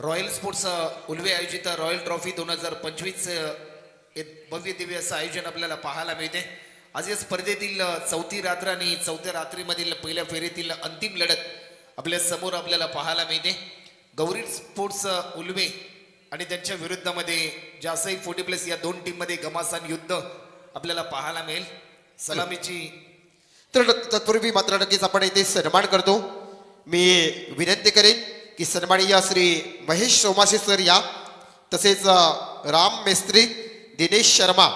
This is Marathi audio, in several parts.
रॉयल स्पोर्ट्स उल्वे आयोजित रॉयल ट्रॉफी 2025 एक भव्य दिव्य असं आयोजन आपल्याला पाहायला मिळते. आज या स्पर्धेतील चौथी रात्र आणि चौथ्या रात्रीमधील पहिल्या फेरीतील अंतिम लढत आपल्या समोर आपल्याला पाहायला मिळते. गौरी स्पोर्ट्स उल्वे आणि त्यांच्या विरुद्धमध्ये जासई 40+ या दोन टीममध्ये घमासान युद्ध आपल्याला पाहायला मिळेल. सलामीची तर तत्पूर्वी मात्र नक्कीच आपण इथे सन्मान करतो. मी विनंती करेन की सन्माननीय श्री महेश सोमासे सर या, तसेच राम मेस्त्री, दिनेश शर्मा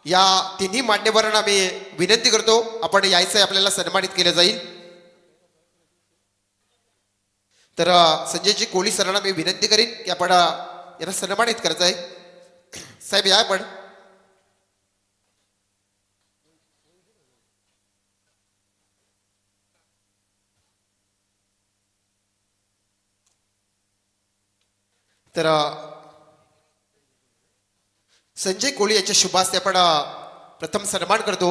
या तिन्ही मान्यवरांना मी विनंती करतो आपण यायचं आपल्याला सन्मानित केलं जाईल. तर संजयजी कोळी सरांना मी विनंती करेन की आपण यांना सन्मानित करायचं आहे. साहेब या आपण. तर संजय कोळी यांच्या शुभास्ते आपण प्रथम सन्मान करतो.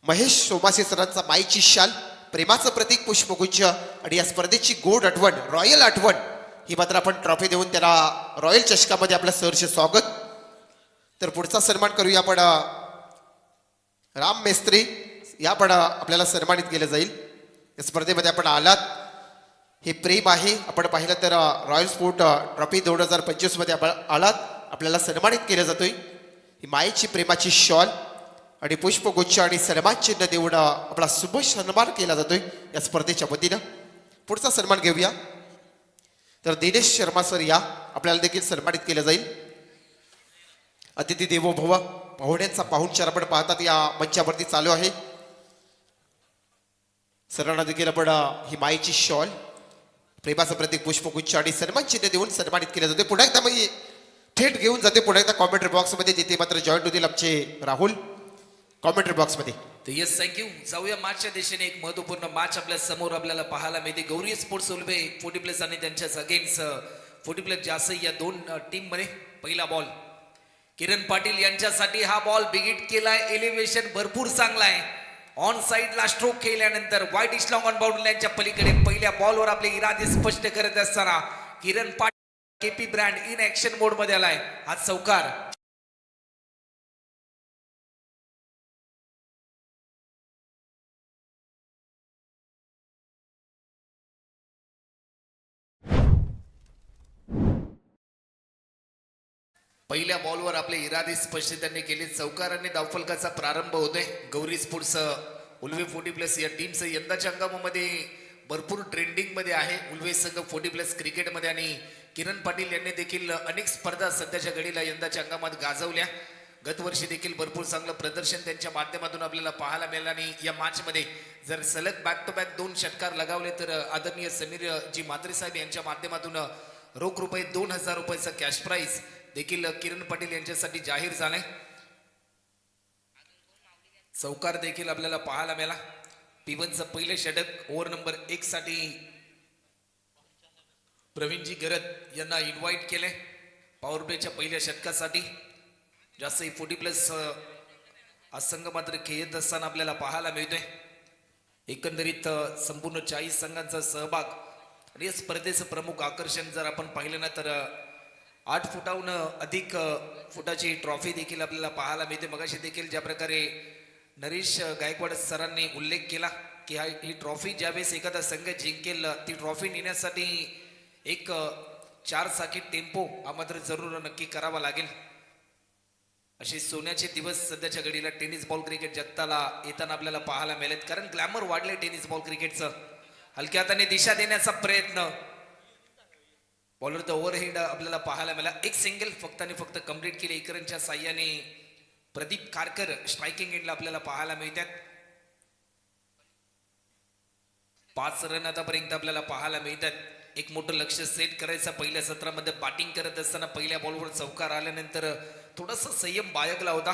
महेश सोमासे सरांचा माईची शाल, प्रेमाचं प्रतीक पुष्पगुच्छ आणि या स्पर्धेची गोड आठवण, रॉयल आठवण ही मात्र आपण ट्रॉफी देऊन त्याला रॉयल चषकामध्ये आपलं सहर्ष स्वागत. तर पुढचा सन्मान करूया आपण राम मेस्त्री या पण आपल्याला सन्मानित केलं जाईल. या स्पर्धेमध्ये आपण आलात हे प्रेम आहे. आपण पाहिलं तर रॉयल स्पोर्ट ट्रॉफी 2025 मध्ये आपण आलात, आपल्याला सन्मानित केलं जातोय. ही मायेची प्रेमाची शॉल आणि पुष्पगुच्छ आणि सन्मान चिन्ह देऊन आपला शुभ सन्मान केला जातोय या स्पर्धेच्या वतीनं. पुढचा सन्मान घेऊया. तर दिनेश शर्मा सर या, आपल्याला देखील सन्मानित केलं जाईल. अतिथी देवो भव, पाहुण्यांचा पाहुणचार आपण पाहतात या मंचावरती चालू आहे. सरांना देखील आपण ही मायेची शॉल, प्रेमाचं प्रतीक पुष्पगुच्छ आणि सन्मान चिन्ह देऊन सन्मानित केलं जाते. पुन्हा एकदा मी थेट घेऊन जाते पुन्हा एकदा कॉमेंट्री बॉक्समध्ये, जिथे मात्र जॉईंट होतील आमचे राहुल कॉमेंट्री बॉक्समध्ये. तर येस, थँक्यू. जाऊया मार्चच्या दिशेने. एक महत्वपूर्ण मॅच आपल्या समोर आपल्याला पाहायला मिळते. गौरी स्पोर्ट्स उल्वे 40+ आणि त्यांच्याच अगेन्स्ट 40+ जासई या दोन टीम मध्ये. पहिला बॉल किरण पाटील यांच्यासाठी. हा बॉल बिगिट केलाय, एलिव्हेशन भरपूर चांगला आहे. ऑन साइडला स्ट्रोक केल्यानंतर वाईट इज लॉंग ऑन बाउंड्री लाईनच्या पलीकडे पहिल्या बॉलवर आपले इरादे स्पष्ट करत असताना Kiran Patil K P brand in action mode मध्ये आलाय. हा चौकार पहिल्या बॉलवर आपले इरादे स्पष्ट त्यांनी केले. चौकाराने धावफलकाचा प्रारंभ होतोय. गौरी स्पोर्ट्स उल्वे 40+ या टीमचं यंदाच्या हंगामामध्ये भरपूर ट्रेंडिंग मध्ये आहे. उल्वे संघ 40+ क्रिकेटमध्ये आणि किरण पाटील यांनी देखील अनेक स्पर्धा सध्याच्या घडीला यंदाच्या हंगामात गाजवल्या. गतवर्षी देखील भरपूर चांगलं प्रदर्शन त्यांच्या माध्यमातून आपल्याला पाहायला मिळालं. आणि या मॅच मध्ये जर सलग बॅक टू बॅक 2 षटकार लगावले तर आदरणीय समीर जी म्हात्रे साहेब यांच्या माध्यमातून रोख रुपये 2000 रुपयाचा कॅश प्राइज देखील किरण पाटील यांच्यासाठी जाहीर झालाय. चौकार देखील आपल्याला पाहायला मिळाला. पिवनचं पहिले षटक ओव्हर नंबर 1 साठी प्रवीणजी गरत यांना इन्व्हाइट केले पॉवर प्लेच्या पहिल्या षटकासाठी. जास्तही 40+ हा संघ मात्र खेळत असताना आपल्याला पाहायला मिळतोय. एकंदरीत संपूर्ण 40 संघांचा सहभाग आणि या स्पर्धेचं प्रमुख आकर्षण जर आपण पाहिलं ना तर 8 फुटाहून अधिक फुटाची ट्रॉफी देखील आपल्याला पाहायला मिळते. मगाशी देखील ज्या प्रकारे नरेश गायकवाड सरांनी उल्लेख केला की ही ट्रॉफी ज्यावेळेस एखादा संघ जिंकेल ती ट्रॉफी नेण्यासाठी एक 4 चाकी टेम्पो हा मात्र जरूर नक्की करावा लागेल. असे सोन्याचे दिवस सध्याच्या घडीला टेनिस बॉल क्रिकेट जगताला येताना आपल्याला पाहायला मिळेल. कारण ग्लॅमर वाढले टेनिस बॉल क्रिकेटचं. हलक्या हाताने दिशा देण्याचा प्रयत्न, बॉलर ओव्हरहेड आपल्याला पाहायला मिळाला. एक सिंगल फक्त आणि फक्त कंप्लीट केले इकरांच्या साह्याने. प्रदीप कारकर स्ट्रायकिंग एंडला आपल्याला पाहायला मिळतात. 5 रन आतापर्यंत आपल्याला पाहायला मिळतात. एक मोठं लक्ष सेट करायचं. पहिल्या सत्रामध्ये बॅटिंग करत असताना पहिल्या बॉलवर चौकार आल्यानंतर थोडासा संयम बाळगला होता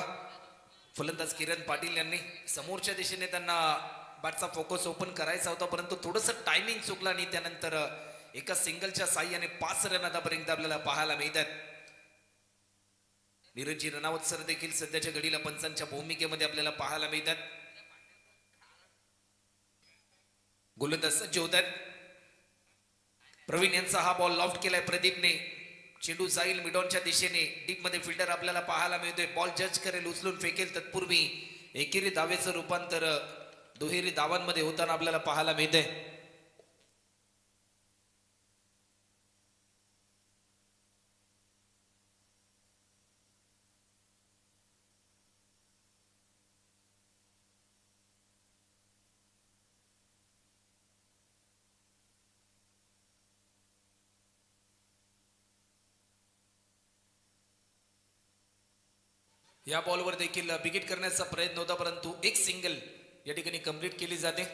फलंदाज किरण पाटील यांनी. समोरच्या दिशेने त्यांना बॅटचा फोकस ओपन करायचा होता, परंतु थोडंसं टायमिंग चुकला आणि त्यानंतर एका सिंगलच्या साह्याने 5 रन आतापर्यंत आपल्याला पाहायला मिळतात. नीरजजी रनावत सर देखील सध्याच्या घडीला पंचांच्या भूमिकेमध्ये आपल्याला पाहायला मिळतात. गोलंदाज सज्ज होतात. प्रवीण यांचा हा बॉल लॉफ्ट केलाय प्रदीपने. चेंडू जाईल मिडॉनच्या दिशेने. डीप मध्ये फिल्डर आपल्याला पाहायला मिळतोय. बॉल जज करेल, उचलून फेकेल. तत्पूर्वी एकेरी धावेचं रूपांतर दुहेरी धावांमध्ये होताना आपल्याला पाहायला मिळतंय. या बॉलवर देखील विकेट करण्याचा प्रयत्न होता, परंतु एक सिंगल या ठिकाणी कंप्लीट केली जाते.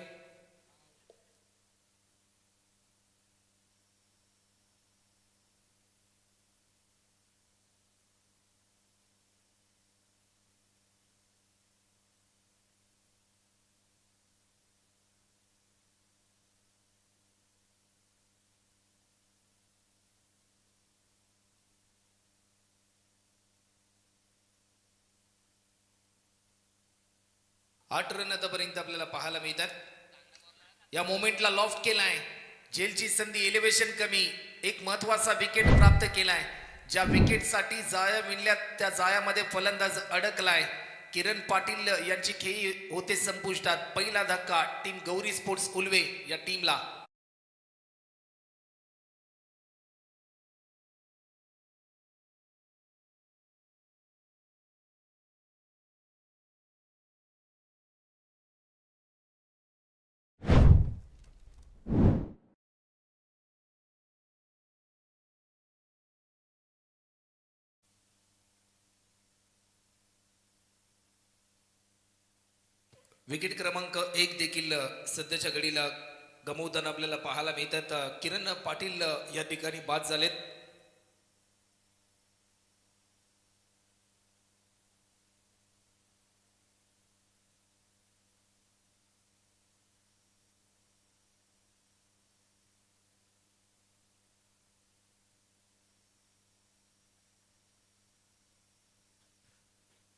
आठ रन आतापर्यंत आपल्याला पाहायला मिळतात. या मोमेंटला लॉफ्ट केलाय. झेलची संधी, एलिव्हेशन कमी. एक महत्वाचा विकेट प्राप्त केलाय. ज्या विकेटसाठी जाया विणल्यात त्या जायामध्ये फलंदाज अडकलाय. किरण पाटील यांची खेळी होते संपुष्टात. पहिला धक्का टीम गौरी स्पोर्ट्स उल्वे या टीमला. विकेट क्रमांक 1 देखील सध्याच्या घडीला गमवताना आपल्याला पाहायला मिळतात. किरण पाटील या ठिकाणी बाद झालेत.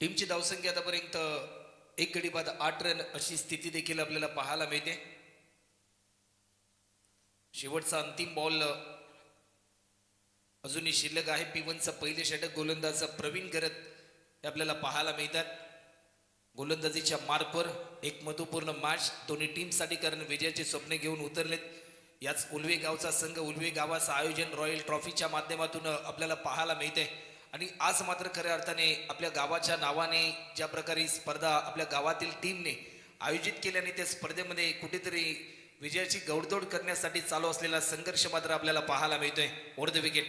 टीमची धावसंख्या आतापर्यंत एक गडी बाद 8 रन अशी स्थिती देखील आपल्याला पाहायला मिळते. शेवटचा अंतिम बॉल अजूनही शिल्लक आहे. P1चा पहिले षटक गोलंदाज प्रवीण करत हे आपल्याला पाहायला मिळतात. गोलंदाजीच्या मार्कवर एक महत्वपूर्ण मॅच दोन्ही टीमसाठी, कारण विजयाचे स्वप्न घेऊन उतरलेत. याच उल्वे गावचा संघ, उल्वे गावाचं आयोजन रॉयल ट्रॉफीच्या माध्यमातून आपल्याला पाहायला मिळते. आणि आज मात्र खऱ्या अर्थाने आपल्या गावाच्या नावाने ज्या प्रकारे स्पर्धा आपल्या गावातील टीमने आयोजित केल्याने त्या स्पर्धेमध्ये कुठेतरी विजयाची गौडदौड करण्यासाठी चालू असलेला संघर्ष मात्र आपल्याला पाहायला मिळतोय. ओव्हर द विकेट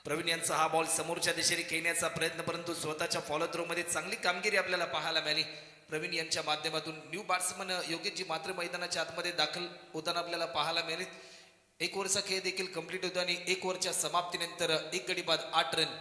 प्रवीण यांचा हा बॉल समोरच्या दिशेने खेळण्याचा प्रयत्न, परंतु स्वतःच्या फॉलो थ्रो मध्ये चांगली कामगिरी आपल्याला पाहायला मिळाली प्रवीण यांच्या माध्यमातून. न्यू बॅट्समन योगेशजी मात्र मैदानाच्या आतमध्ये दाखल होताना आपल्याला पाहायला मिळाले. एक ओव्हरचा खेळ देखील कंप्लीट होतो आणि एक ओव्हरच्या समाप्तीनंतर एक गडी बाद 8 रन.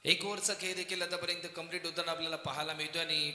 एक ओव्हरचा खेळ देखील आतापर्यंत कंप्लीट होताना आपल्याला पाहायला मिळतोय आणि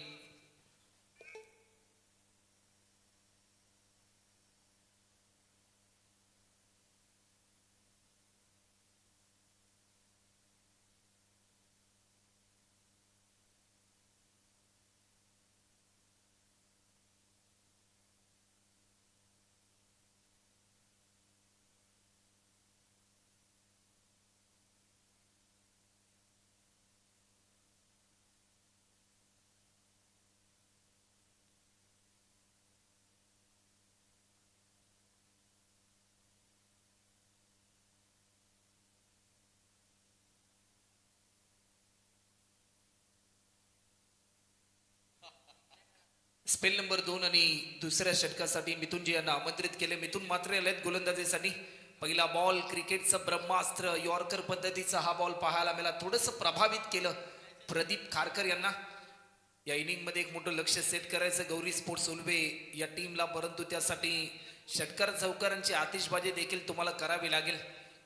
स्पेल नंबर 2 आणि दुसऱ्या षटकासाठी मिथुनजी यांना आमंत्रित केले. मिथुन मात्र आलेत गोलंदाजीसाठी. पहिला बॉल क्रिकेटचं ब्रह्मास्त्र यॉर्कर पद्धतीचा हा बॉल पाहायला मिळाला. थोडंसं प्रभावित केलं प्रदीप खारकर यांना. या इनिंग मध्ये एक मोठं लक्ष सेट करायचं गौरी स्पोर्ट्स उल्वे या टीमला, परंतु त्यासाठी षटकार चौकारांची आतिषबाजी देखील तुम्हाला करावी लागेल.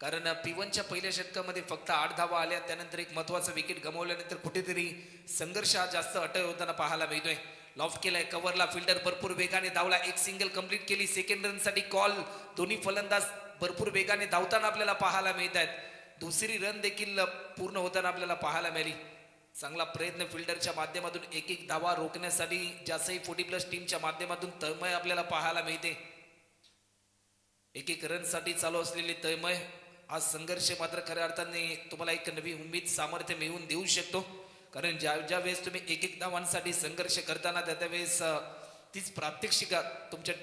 कारण P1च्या पहिल्या षटकामध्ये फक्त 8 धावा आल्या. त्यानंतर एक महत्वाचा विकेट गमावल्यानंतर कुठेतरी संघर्ष हा जास्त अटळ होताना पाहायला मिळतोय. लॉफ्ट केलाय कव्हरला, फिल्डर भरपूर वेगाने धावला, एक सिंगल कंप्लीट केली. सेकंड रन साठी कॉल. दोन्ही फलंदाज भरपूर वेगाने धावताना आपल्याला पाहायला मिळत आहेत. दुसरी रन देखील पूर्ण होताना आपल्याला पाहायला मिळाली. चांगला प्रयत्न फिल्डरच्या माध्यमातून एक एक धावा रोखण्यासाठी ज्यासही 40+ टीमच्या माध्यमातून तळमळ आपल्याला पाहायला मिळते. एक एक रन साठी चालू असलेली तळमळ हा संघर्ष मात्र खऱ्या अर्थाने तुम्हाला एक नवी उमेद सामर्थ्य मिळवून देऊ शकतो. कारण ज्या ज्या वेळेस तुम्ही एक एक धावांसाठी संघर्ष करताना त्यावेळेस तीच प्रात्यक्षिका तुमच्या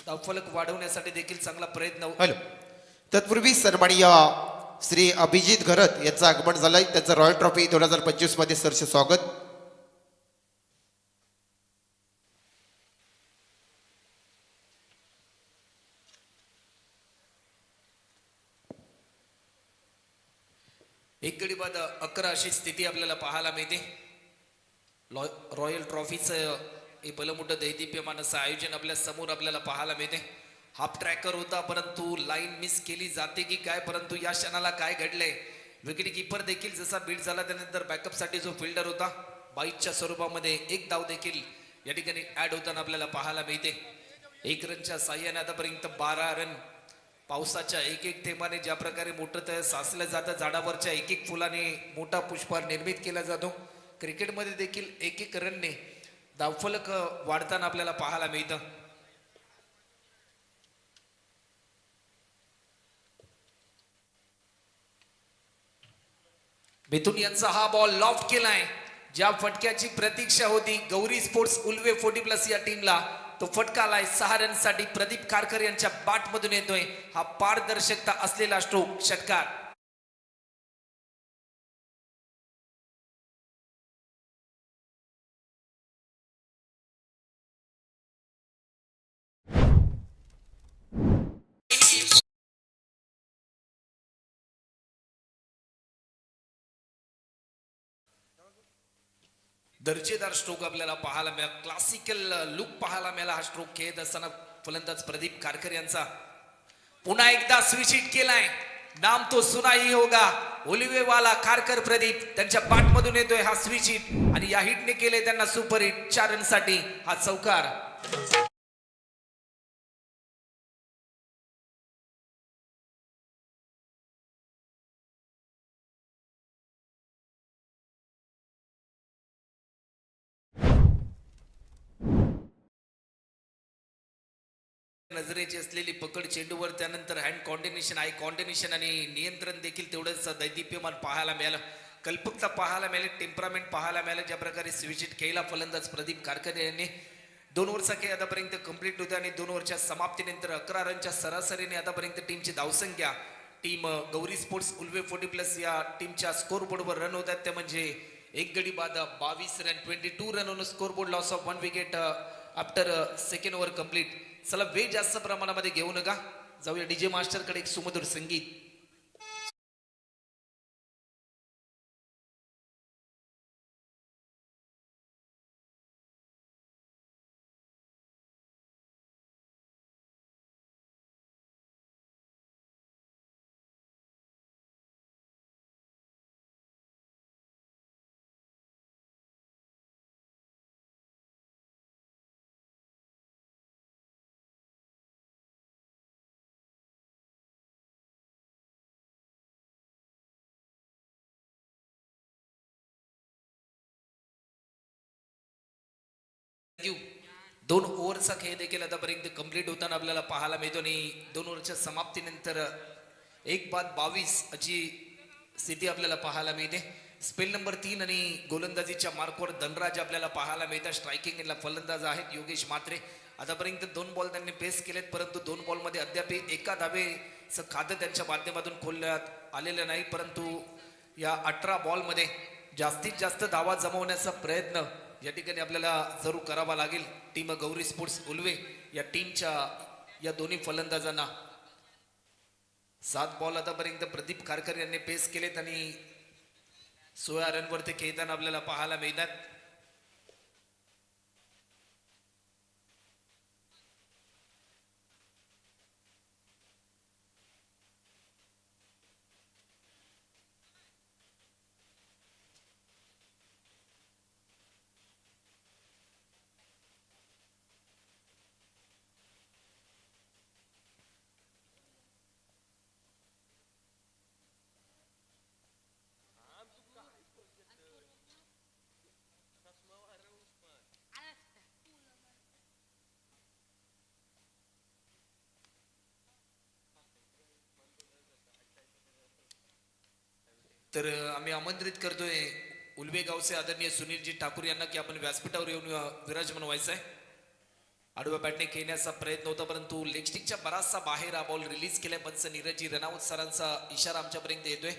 धावफलक वाढवण्यासाठी देखील चांगला प्रयत्न. हॅलो, तत्पूर्वी सन्माननीय श्री अभिजित घरत यांचं आगमन झालंय. त्यांचं रॉयल ट्रॉफी 2025 मध्ये सरस स्वागत. एक गडी बाद 11 अशी स्थिती आपल्याला पाहायला मिळते. रॉयल ट्रॉफीचं हे भलं मोठं दैदिप्यमान असं आयोजन आपल्या समोर आपल्याला पाहायला मिळते. हाफ ट्रॅकर होता परंतु लाईन मिस केली जाते की काय, परंतु या क्षणाला काय घडलंय, विकेट किपर देखील जसा बीट झाला त्यानंतर बॅकअप साठी जो फिल्डर होता बाईटच्या स्वरूपामध्ये एक धाव देखील या ठिकाणी ऍड होताना आपल्याला पाहायला मिळते. एक रनच्या साह्याने आतापर्यंत 12 रन. पावसाच्या एक एक थेंबाने ज्या प्रकारे मोठं तळ साचलं जातं, झाडावरच्या एक एक फुलाने मोठा पुष्पहार निर्मित केला जातो, क्रिकेटमध्ये देखील एक एक रनने धावफलक वाढताना आपल्याला पाहायला मिळतं. मिथुन यांचा हा बॉल लॉफ्ट केलाय. ज्या फटक्याची प्रतीक्षा होती गौरी स्पोर्ट्स उल्वे 40+ या टीमला, तो फटका आलाय 6 रन साठी. प्रदीप कारकर यांच्या बाट मधून येतोय हा पारदर्शकता असलेला स्ट्रोक षटकार. दर्जेदार स्ट्रोक आपल्याला पाहायला मिळाला. क्लासिकल लुक पाहायला मिळाला हा स्ट्रोक खेळत असताना फलंदाज प्रदीप कारकर यांचा. पुन्हा एकदा स्विच हिट केलाय. नाम तो सुना ही होगा. ओलिवेवाला कारकर प्रदीप त्यांच्या बाट मधून येतोय हा स्विच हिट आणि या हिटने केले त्यांना सुपर हिट. 4 रन साठी हा चौकार. नजरेची असलेली पकड चेंडूवर, त्यानंतर हँड कॉर्डिनेशन, आय कॉर्डिनेशन आणि नियंत्रण देखील तेवढंच दैदिप्यमान पाहायला मिळालं. कल्पकता पाहायला मिळाली, टेम्परामेंट पाहायला मिळालं. ज्या प्रकारे स्विचिट खेळला फलंदाज प्रदीप कारकर यांनी. 2 ओव्हरचा खेळ आतापर्यंत कंप्लीट होता आणि 2 ओव्हरच्या समाप्तीनंतर 11 रनच्या सरासरीने आतापर्यंत टीमची धावसंख्या टीम गौरी स्पोर्ट्स उल्वे 40+ या टीमच्या स्कोर बोर्डवर रन होत आहेत. ते म्हणजे एक गडी बाद 22 run, 22 run on score board, loss of 1 wicket after second over complete. चला वेळ जास्त प्रमाणामध्ये घेऊ नका, जाऊया डीजे मास्टर कडे. एक सुमधुर संगीत. थँक्यू. 2 ओव्हरचा खेळ देखील आतापर्यंत कंप्लीट होताना आपल्याला पाहायला मिळतो आणि 2 ओव्हरच्या समाप्तीनंतर 1 बाद 22 अशी स्थिती आपल्याला पाहायला मिळते. स्पेल नंबर 3 आणि गोलंदाजीच्या मार्कवर धनराज आपल्याला पाहायला मिळतात. स्ट्रायकिंगला फलंदाज आहेत योगेश म्हात्रे. आतापर्यंत 2 बॉल त्यांनी पेस केलेत, परंतु 2 बॉलमध्ये अद्याप एका धावेचं खातं त्यांच्या माध्यमातून खोलण्यात आलेलं नाही. परंतु या 18 बॉलमध्ये जास्तीत जास्त धावा जमवण्याचा प्रयत्न या ठिकाणी आपल्याला जरूर करावा लागेल टीम गौरी स्पोर्ट्स उल्वे या टीमच्या या दोन्ही फलंदाजांना. 7 बॉल आतापर्यंत प्रदीप कारकर यांनी पेस केलेत आणि 16 रनवर ते खेळताना आपल्याला पाहायला मिळतात. तर आम्ही आमंत्रित करतोय उलवे गावचे आदरणीय सुनीलजी ठाकूर यांना की आपण व्यासपीठावर येऊन विराजमान व्हायचंय. आडव्या बॅटने खेळण्याचा प्रयत्न होता परंतु लेग स्टिकच्या बराचसा बाहेर हा बॉल रिलीज केलाय. पंच नीरजी रनावत सरांचा इशारा आमच्यापर्यंत येतोय.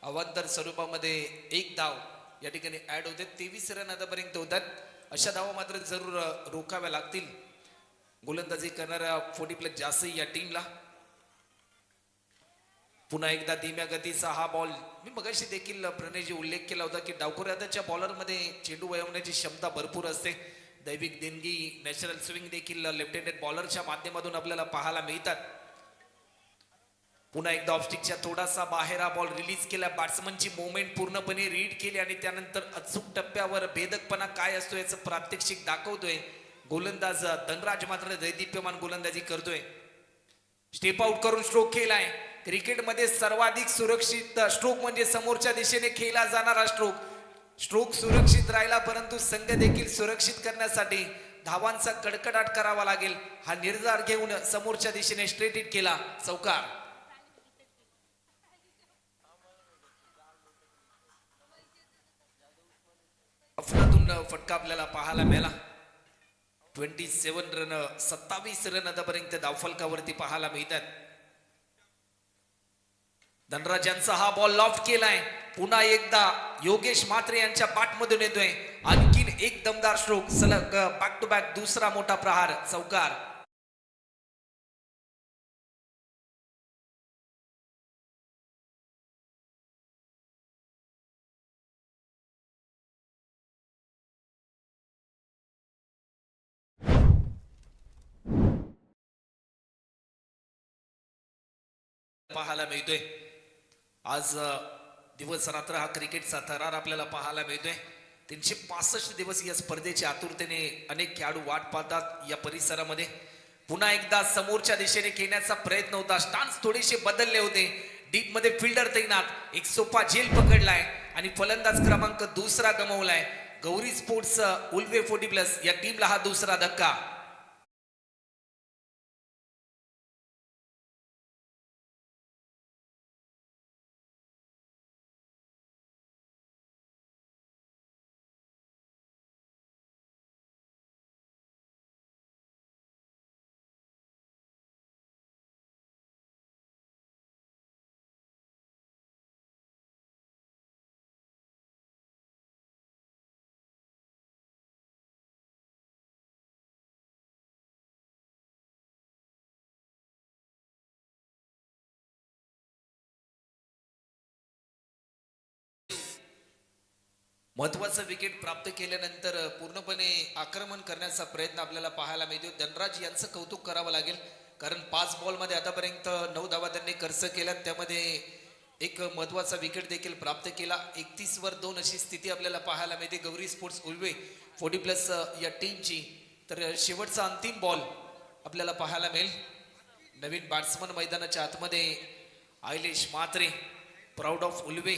अवांतर स्वरूपामध्ये एक धाव या ठिकाणी ऍड होते. 23 रन आतापर्यंत होतात. अशा धावा मात्र जरूर रोखाव्या लागतील गोलंदाजी करणाऱ्या 40+ जास्त या टीमला. पुन्हा एकदा धीम्या गतीचा हा बॉल. मी मगाशी देखील प्रणयजी उल्लेख केला होता की डावखुऱ्याच्या बॉलरमध्ये चेंडू वळवण्याची क्षमता भरपूर असते. दैविक देणगी नॅचरल स्विंग देखील लेफ्ट हँडेड बॉलरच्या माध्यमातून आपल्याला पाहायला मिळतात. पुन्हा एकदा ऑफस्टिकच्या थोडासा बाहेर हा बॉल रिलीज केला. बॅट्समनची मुवमेंट पूर्णपणे रीड केली आणि त्यानंतर अचूक टप्प्यावर भेदकपणा काय असतो याचं प्रात्यक्षिक दाखवतोय गोलंदाज धनराज. मात्र दैदिप्यमान गोलंदाजी करतोय. स्टेप आउट करून स्ट्रोक केलाय. क्रिकेटमध्ये सर्वाधिक सुरक्षित स्ट्रोक म्हणजे समोरच्या दिशेने खेळला जाणारा स्ट्रोक. स्ट्रोक सुरक्षित राहिला परंतु संघ देखील सुरक्षित करण्यासाठी धावांचा कडकडाट करावा लागेल. हा निर्धार घेऊन समोरच्या दिशेने स्ट्रेट हिट केला. चौकार. अफलातून फटका आपल्याला पाहायला मिळाला. 27 रन 27 रन आतापर्यंत धावफलकावरती पाहायला मिळतात. धनराज यांचा हा बॉल लॉफ्ट केलाय. पुन्हा एकदा योगेश म्हात्रे यांच्या बॅटमधून येतोय. आणखीन एक दमदार स्ट्रोक. सलग बॅक टू बॅक दुसरा मोठा प्रहार. चौकार. पाहायला मिळतोय. आज दिवस रात्र हा क्रिकेटचा थरार आपल्याला पाहायला मिळतोय. 365 दिवस या स्पर्धेच्या आतुरतेने अनेक खेळाडू वाट पाहतात या परिसरामध्ये. पुन्हा एकदा समोरच्या दिशेने खेळण्याचा प्रयत्न होता. स्टान्स थोडेसे बदलले होते. डीप मध्ये फिल्डर तैनात. एक सोपा झेल पकडलाय आणि फलंदाज क्रमांक दुसरा गमावलाय. गौरी स्पोर्ट्स उल्वे 40+ या टीमला हा दुसरा धक्का. महत्वाचं विकेट प्राप्त केल्यानंतर पूर्णपणे आक्रमण करण्याचा प्रयत्न आपल्याला पाहायला मिळतो. धनराज यांचं कौतुक करावं लागेल कारण 5 बॉलमध्ये आतापर्यंत 9 धावा त्यांनी खर्च केल्या. त्यामध्ये एक महत्वाचा विकेट देखील प्राप्त केला. 31 वर 2 अशी स्थिती आपल्याला पाहायला मिळते गौरी स्पोर्ट्स उल्वे 40+ या टीमची. तर शेवटचा अंतिम बॉल आपल्याला पाहायला मिळेल. नवीन बॅट्समन मैदानाच्या आतमध्ये आयलेश म्हात्रे, प्राऊड ऑफ उल्वे.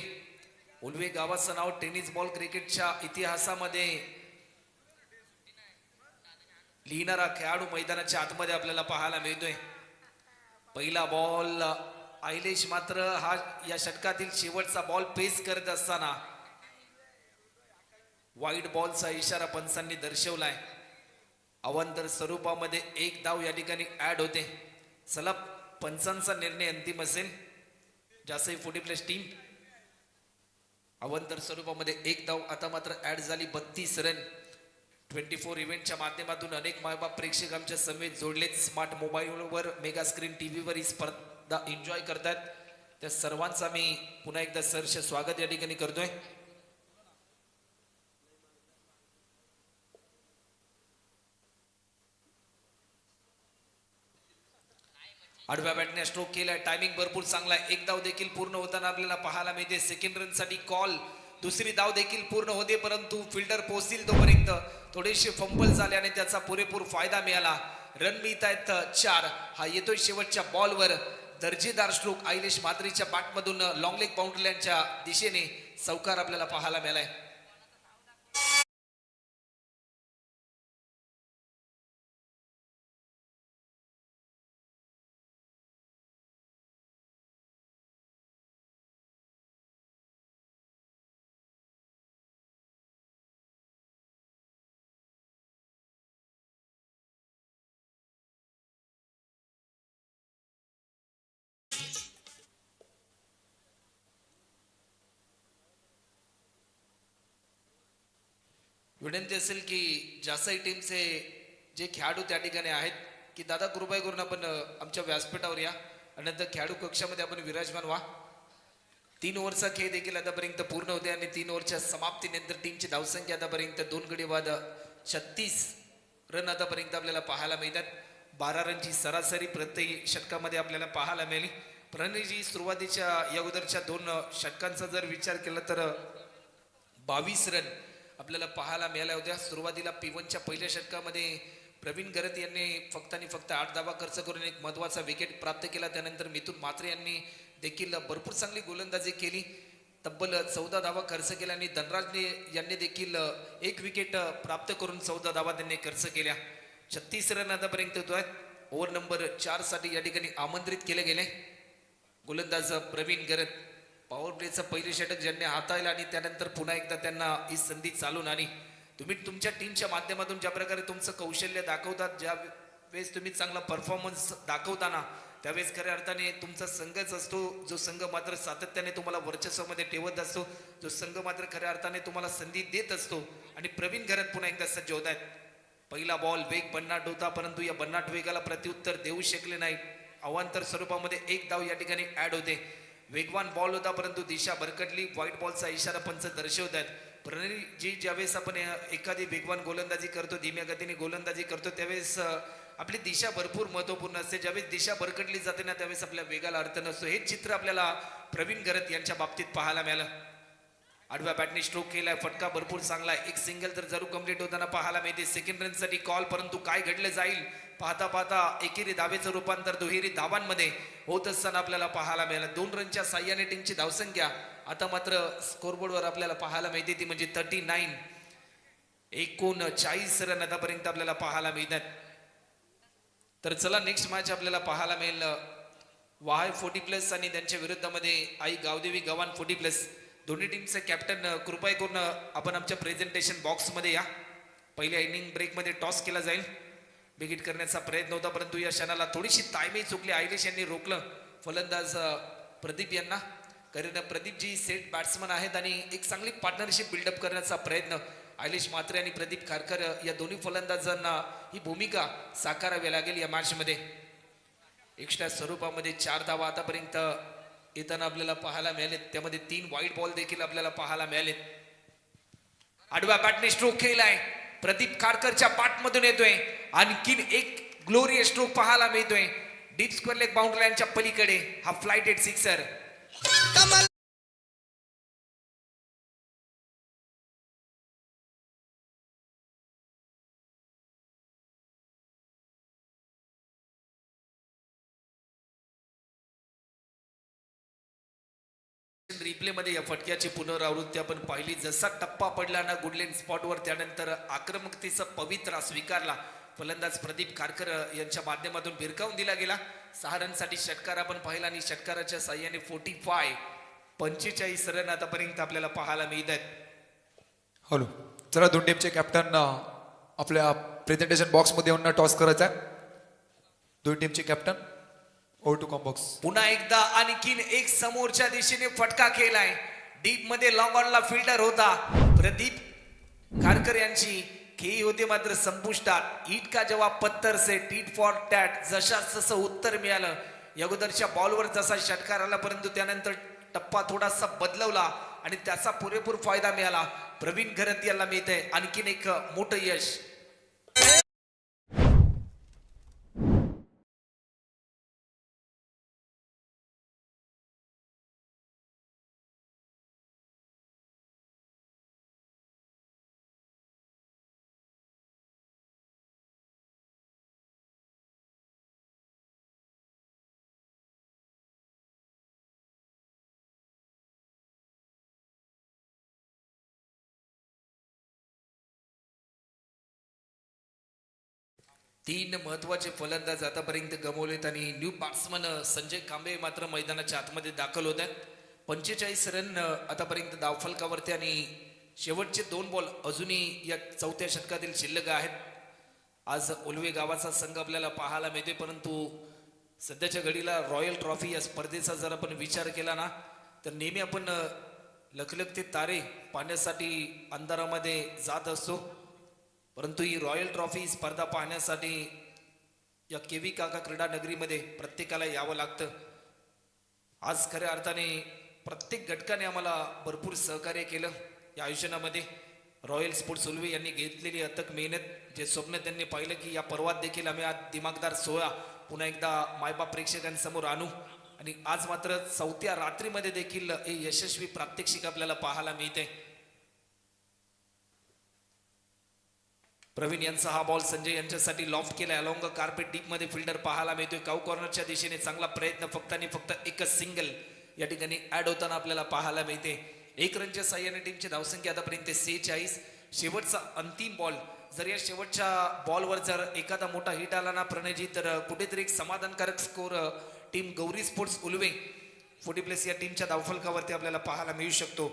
उल्वे गावाचं नाव टेनिस बॉल क्रिकेटच्या इतिहासामध्ये लिहिणारा खेळाडू मैदानाच्या आतमध्ये आपल्याला पाहायला मिळतोय. पहिला बॉल आयलेश मात्र हा या षटकातील शेवटचा बॉल पेस करत असताना वाईड बॉलचा इशारा पंचांनी दर्शवलाय. अवांतर स्वरूपामध्ये एक धाव या ठिकाणी ऍड होते. चला पंचांचा निर्णय अंतिम असेल. जास्त 40+ टीम अवांतर स्वरूपामध्ये एक धाव आता मात्र ऍड झाली. 32 रन. 24 इव्हेंटच्या माध्यमातून अनेक मायबाप प्रेक्षक आमच्या समेत जोडलेत. स्मार्ट मोबाईलवर मेगा स्क्रीन टीव्हीवर ही स्पर्धा एन्जॉय करतात. त्या सर्वांचा मी पुन्हा एकदा सहर्ष स्वागत या ठिकाणी करतोय. आडव्या बॅटने स्ट्रोक केलाय, टायमिंग भरपूर चांगला आहे. एक धाव देखील पूर्ण होताना आपल्याला पाहायला मिळते. सेकंड रन साठी कॉल. दुसरी धाव देखील पूर्ण होते, परंतु फिल्डर पोहोचतील तोपर्यंत थोडेसे फंबल झाले आणि त्याचा पुरेपूर फायदा मिळाला. रन मिळत आहेत 4. हा येतोय शेवटच्या बॉलवर. दर्जेदार स्ट्रोक आयलेश मात्रेच्या बॅटमधून लॉंग लेग बाउंड्रीच्या दिशेने चौकार आपल्याला पाहायला मिळालाय. विनंती असेल की जासई टीमचे जे खेळाडू त्या ठिकाणी आहेत की दादा कृपया करून आपण आमच्या व्यासपीठावर या आणि नंतर खेळाडू कक्षामध्ये आपण विराजमान व्हा. 3 ओव्हरचा खेळ देखील आतापर्यंत पूर्ण होते आणि 3 ओव्हरच्या समाप्तीनंतर टीमची धावसंख्या आतापर्यंत 2 गडी बाद 36 रन आतापर्यंत आपल्याला पाहायला मिळतात. 12 रनची सरासरी प्रत्येक षटकामध्ये आपल्याला पाहायला मिळाली. प्रणयजी सुरुवातीच्या या अगोदरच्या 2 षटकांचा जर विचार केला तर 22 रन आपल्याला पाहायला मिळाल्या होत्या. सुरुवातीला P1च्या पहिल्या षटकामध्ये प्रवीण गरत यांनी फक्त आणि फक्त 8 धावा खर्च करून एक महत्वाचा विकेट प्राप्त केला. त्यानंतर मिथुन म्हात्रे यांनी देखील भरपूर चांगली गोलंदाजी केली. तब्बल 14 धावा खर्च केल्या आणि धनराज यांनी देखील एक विकेट प्राप्त करून 14 धावा त्यांनी खर्च केल्या. 36 रन आतापर्यंत होत आहेत. ओव्हर नंबर 4 साठी या ठिकाणी आमंत्रित केले गेले. गोलंदाज प्रवीण गरत पॉवर प्लेचं पहिले षटक ज्यांनी हाताळलं आणि त्यानंतर पुन्हा एकदा त्यांना ही संधी चालून आली. तुम्ही तुमच्या टीमच्या माध्यमातून ज्या प्रकारे तुमचं कौशल्य दाखवतात, ज्या वेळेस तुम्ही चांगला परफॉर्मन्स दाखवताना त्यावेळेस खऱ्या अर्थाने तुमचा संघच असतो जो संघ मात्र सातत्याने तुम्हाला वर्चस्वामध्ये ठेवत असतो, जो संघ मात्र खऱ्या अर्थाने तुम्हाला संधी देत असतो. आणि प्रवीण गरत पुन्हा एकदा सज्ज होत आहेत. पहिला बॉल वेग भन्नाट होता, परंतु या भन्नाट वेगाला प्रत्युत्तर देऊ शकले नाही. अवांतर स्वरूपामध्ये एक धाव या ठिकाणी ऍड होते. वेगवान बॉल होता परंतु दिशा भरकटली. व्हाईट बॉलचा इशारा पंच दर्शवत आहेत. प्रणय जी ज्यावेळेस आपण एखादी वेगवान गोलंदाजी करतो, धीम्या गतीने गोलंदाजी करतो, त्यावेळेस आपली दिशा भरपूर महत्वपूर्ण असते. ज्यावेळेस दिशा भरकटली जाते ना त्यावेळेस आपल्या वेगाला अर्थ नसतो. हे चित्र आपल्याला प्रवीण गरत यांच्या बाबतीत पाहायला मिळालं. आडव्या बॅटने स्ट्रोक केलाय, फटका भरपूर चांगला आहे. एक सिंगल तर जरूर कंप्लीट होताना पाहायला मिळते. सेकंड रन साठी कॉल, परंतु काय घडलं जाईल पाहता पाहता एकेरी धावेचं रूपांतर दुहेरी धावांमध्ये होत असताना आपल्याला पाहायला मिळालं. 2 रनच्या साह्याने टीमची धावसंख्या आता मात्र स्कोरबोर्डवर आपल्याला पाहायला मिळते ती म्हणजे 39. 39 रन आतापर्यंत आपल्याला पाहायला मिळतात. तर चला नेक्स्ट मॅच आपल्याला पाहायला मिळेल वाहाय 40+ आणि त्यांच्या विरुद्धामध्ये आई गावदेवी गव्हाण 40+. दोन्ही टीमचे कॅप्टन कृपया करून आपण आमच्या प्रेझेंटेशन बॉक्समध्ये या. पहिल्या इनिंग ब्रेकमध्ये टॉस केला जाईल. बिगिट करण्याचा प्रयत्न होता परंतु या क्षणाला थोडीशी ताळमेळ चुकली. आयलेश यांनी रोखलं फलंदाज प्रदीप यांना. कारण प्रदीपजी सेट बॅट्समन आहेत आणि एक चांगली पार्टनरशिप बिल्डअप करण्याचा प्रयत्न आयलेश मात्रे आणि प्रदीप खारकर या दोन्ही फलंदाजांना ही भूमिका साकारावी लागेल या मॅचमध्ये. एक्स्ट्रा स्वरूपामध्ये 4 धावा आतापर्यंत येताना आपल्याला पाहायला मिळालेत. त्यामध्ये 3 वाईट बॉल देखील आपल्याला पाहायला मिळालेत. आडव्या बॅटने स्ट्रोक केलाय, प्रदीप खारकरच्या पाठमधून येतोय. आणखीन एक ग्लोरियस स्ट्रोक पाहायला मिळतोय डीप स्क्वेअर लेग बाउंड्री लाईनच्या पलीकडे. हा फ्लाइटेड सिक्सर. रिप्ले मध्ये या फटक्याची पुनरावृत्ती आपण पाहिली. जसा टप्पा पडला ना गुडलेन स्पॉटवर, त्यानंतर आक्रमकतेचा पवित्रा स्वीकारला फलंदाज प्रदीप खारकर यांच्या माध्यमातून भिरकावून दिला गेला. 6 रनसाठी षटकार आपण पाहिला आणि षटकाराच्या साह्याने 45 रन आतापर्यंत आपल्याला पाहायला मिळत आहेत. हॅलो, चला दोन टीमचे कॅप्टन आपल्या प्रेझेंटेशन बॉक्समध्ये येऊन टॉस करायचा आहे. दोन टीमचे कॅप्टन ओव्हर टू कॉम्बॉक्स. पुन्हा एकदा आणखीन एक समोरच्या दिशेने फटका केलाय. डीप मध्ये लॉंग ऑनला फिल्डर होता प्रदीप खारकर यांची खेळी होते मात्र संपुष्टात. ईट का जवाब पत्थर से टीट फॉर टॅट, जशा तसं उत्तर मिळालं. अगोदरच्या बॉलवर जसा षटकार आला परंतु त्यानंतर टप्पा थोडासा बदलवला आणि त्याचा पुरेपूर फायदा मिळाला. प्रवीण गरत यांना मिळतंय आणखीन एक मोठं यश. तीन महत्वाचे फलंदाज आतापर्यंत गमावलेत आणि न्यू बॅट्समन संजय कांबळे मात्र मैदानाच्या आतमध्ये दाखल होत आहेत. 45 रन आतापर्यंत धावफलकावरती आणि शेवटचे 2 बॉल अजूनही या चौथ्या षटकातील शिल्लक आहेत. आज उलवे गावाचा संघ आपल्याला पाहायला मिळते, परंतु सध्याच्या घडीला रॉयल ट्रॉफी या स्पर्धेचा जर आपण विचार केला ना तर नेहमी आपण लखलखते तारे पाहण्यासाठी अंधारामध्ये जात असतो, परंतु ही रॉयल ट्रॉफी स्पर्धा पाहण्यासाठी या केवी काका क्रीडा नगरीमध्ये प्रत्येकाला यावं लागतं. आज खऱ्या अर्थाने प्रत्येक घटकाने आम्हाला भरपूर सहकार्य केलं या आयोजनामध्ये. रॉयल स्पोर्ट्स उलवे यांनी घेतलेली अथक मेहनत, जे स्वप्न त्यांनी पाहिलं की या पर्वात देखील आम्ही आज दिमागदार सोहळा पुन्हा एकदा मायबाप प्रेक्षकांसमोर आणू, आणि आज मात्र चौथ्या रात्रीमध्ये देखील हे यशस्वी प्रात्यक्षिक आपल्याला पाहायला मिळते. प्रवीण यांचा हा बॉल संजय यांच्यासाठी लॉफ्ट केलाय. अलॉंग कार्पेट डीप मध्ये फिल्डर पाहायला मिळतोय. काऊ कॉर्नरच्या दिशेने चांगला प्रयत्न, फक्त आणि फक्त एकच सिंगल या ठिकाणी ऍड होताना आपल्याला पाहायला मिळते. 1 रनच्या साह्याने टीमची धावसंख्या आतापर्यंत 46. शेवटचा अंतिम बॉल, जर या शेवटच्या बॉलवर जर एखादा मोठा हिट आला ना प्रणयजी, तर कुठेतरी एक समाधानकारक score team Gauri sports Ulwe 40+ या टीमच्या धावफलकावरती आपल्याला पाहायला मिळू शकतो.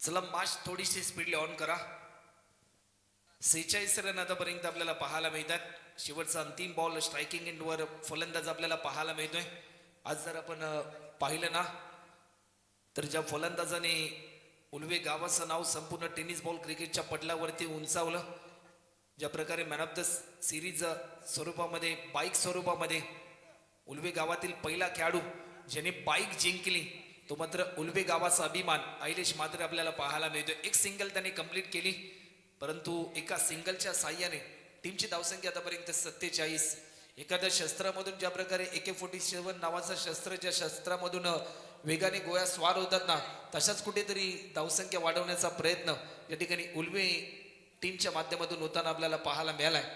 चला मॅच थोडीशी स्पीडली ऑन करा. 46 रन आतापर्यंत आपल्याला पाहायला मिळतात. शेवटचा अंतिम बॉल स्ट्रायकिंग एंडवर फलंदाज आपल्याला पाहायला मिळतोय. आज जर आपण पाहिलं ना तर ज्या फलंदाजाने उलवे गावाचं नाव संपूर्ण टेनिस बॉल क्रिकेटच्या पटलावरती उंचावलं, ज्या प्रकारे मॅन ऑफ द सिरीज स्वरूपामध्ये, बाईक स्वरूपामध्ये उलवे गावातील पहिला खेळाडू ज्याने बाईक जिंकली तो मात्र उलवे गावाचा अभिमान आयलेश मात्र आपल्याला पाहायला मिळतोय. एक सिंगल त्याने कंप्लीट केली, परंतु एका सिंगलच्या साह्याने टीमची धावसंख्या आतापर्यंत 47. एखाद्या शस्त्रामधून ज्या प्रकारे AK-47 नावाचं शस्त्र, ज्या शस्त्रामधून वेगाने गोळ्या स्वार होतात ना, तशाच कुठेतरी धावसंख्या वाढवण्याचा प्रयत्न या ठिकाणी उलवे टीमच्या माध्यमातून होताना आपल्याला पाहायला मिळालाय.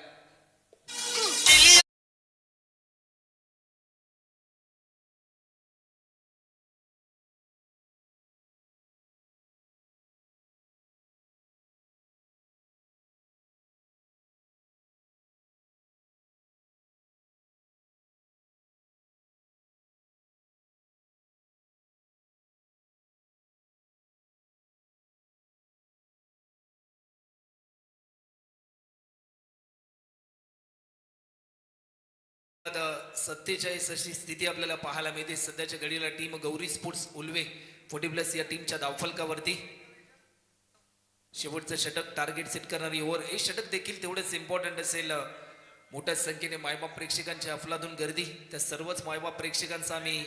आता 47 अशी स्थिती आपल्याला पाहायला मिळते सध्याच्या घडीला टीम गौरी स्पोर्ट्स उलवे 40+ या टीमच्या धावफलकावरती. शेवटचं षटक टार्गेट सेट करणारी ओव्हर, हे षटक देखील तेवढंच इम्पॉर्टंट असेल. मोठ्या संख्येने मायबाप प्रेक्षकांची अफलातून गर्दी, त्या सर्वच मायबाप प्रेक्षकांचा आम्ही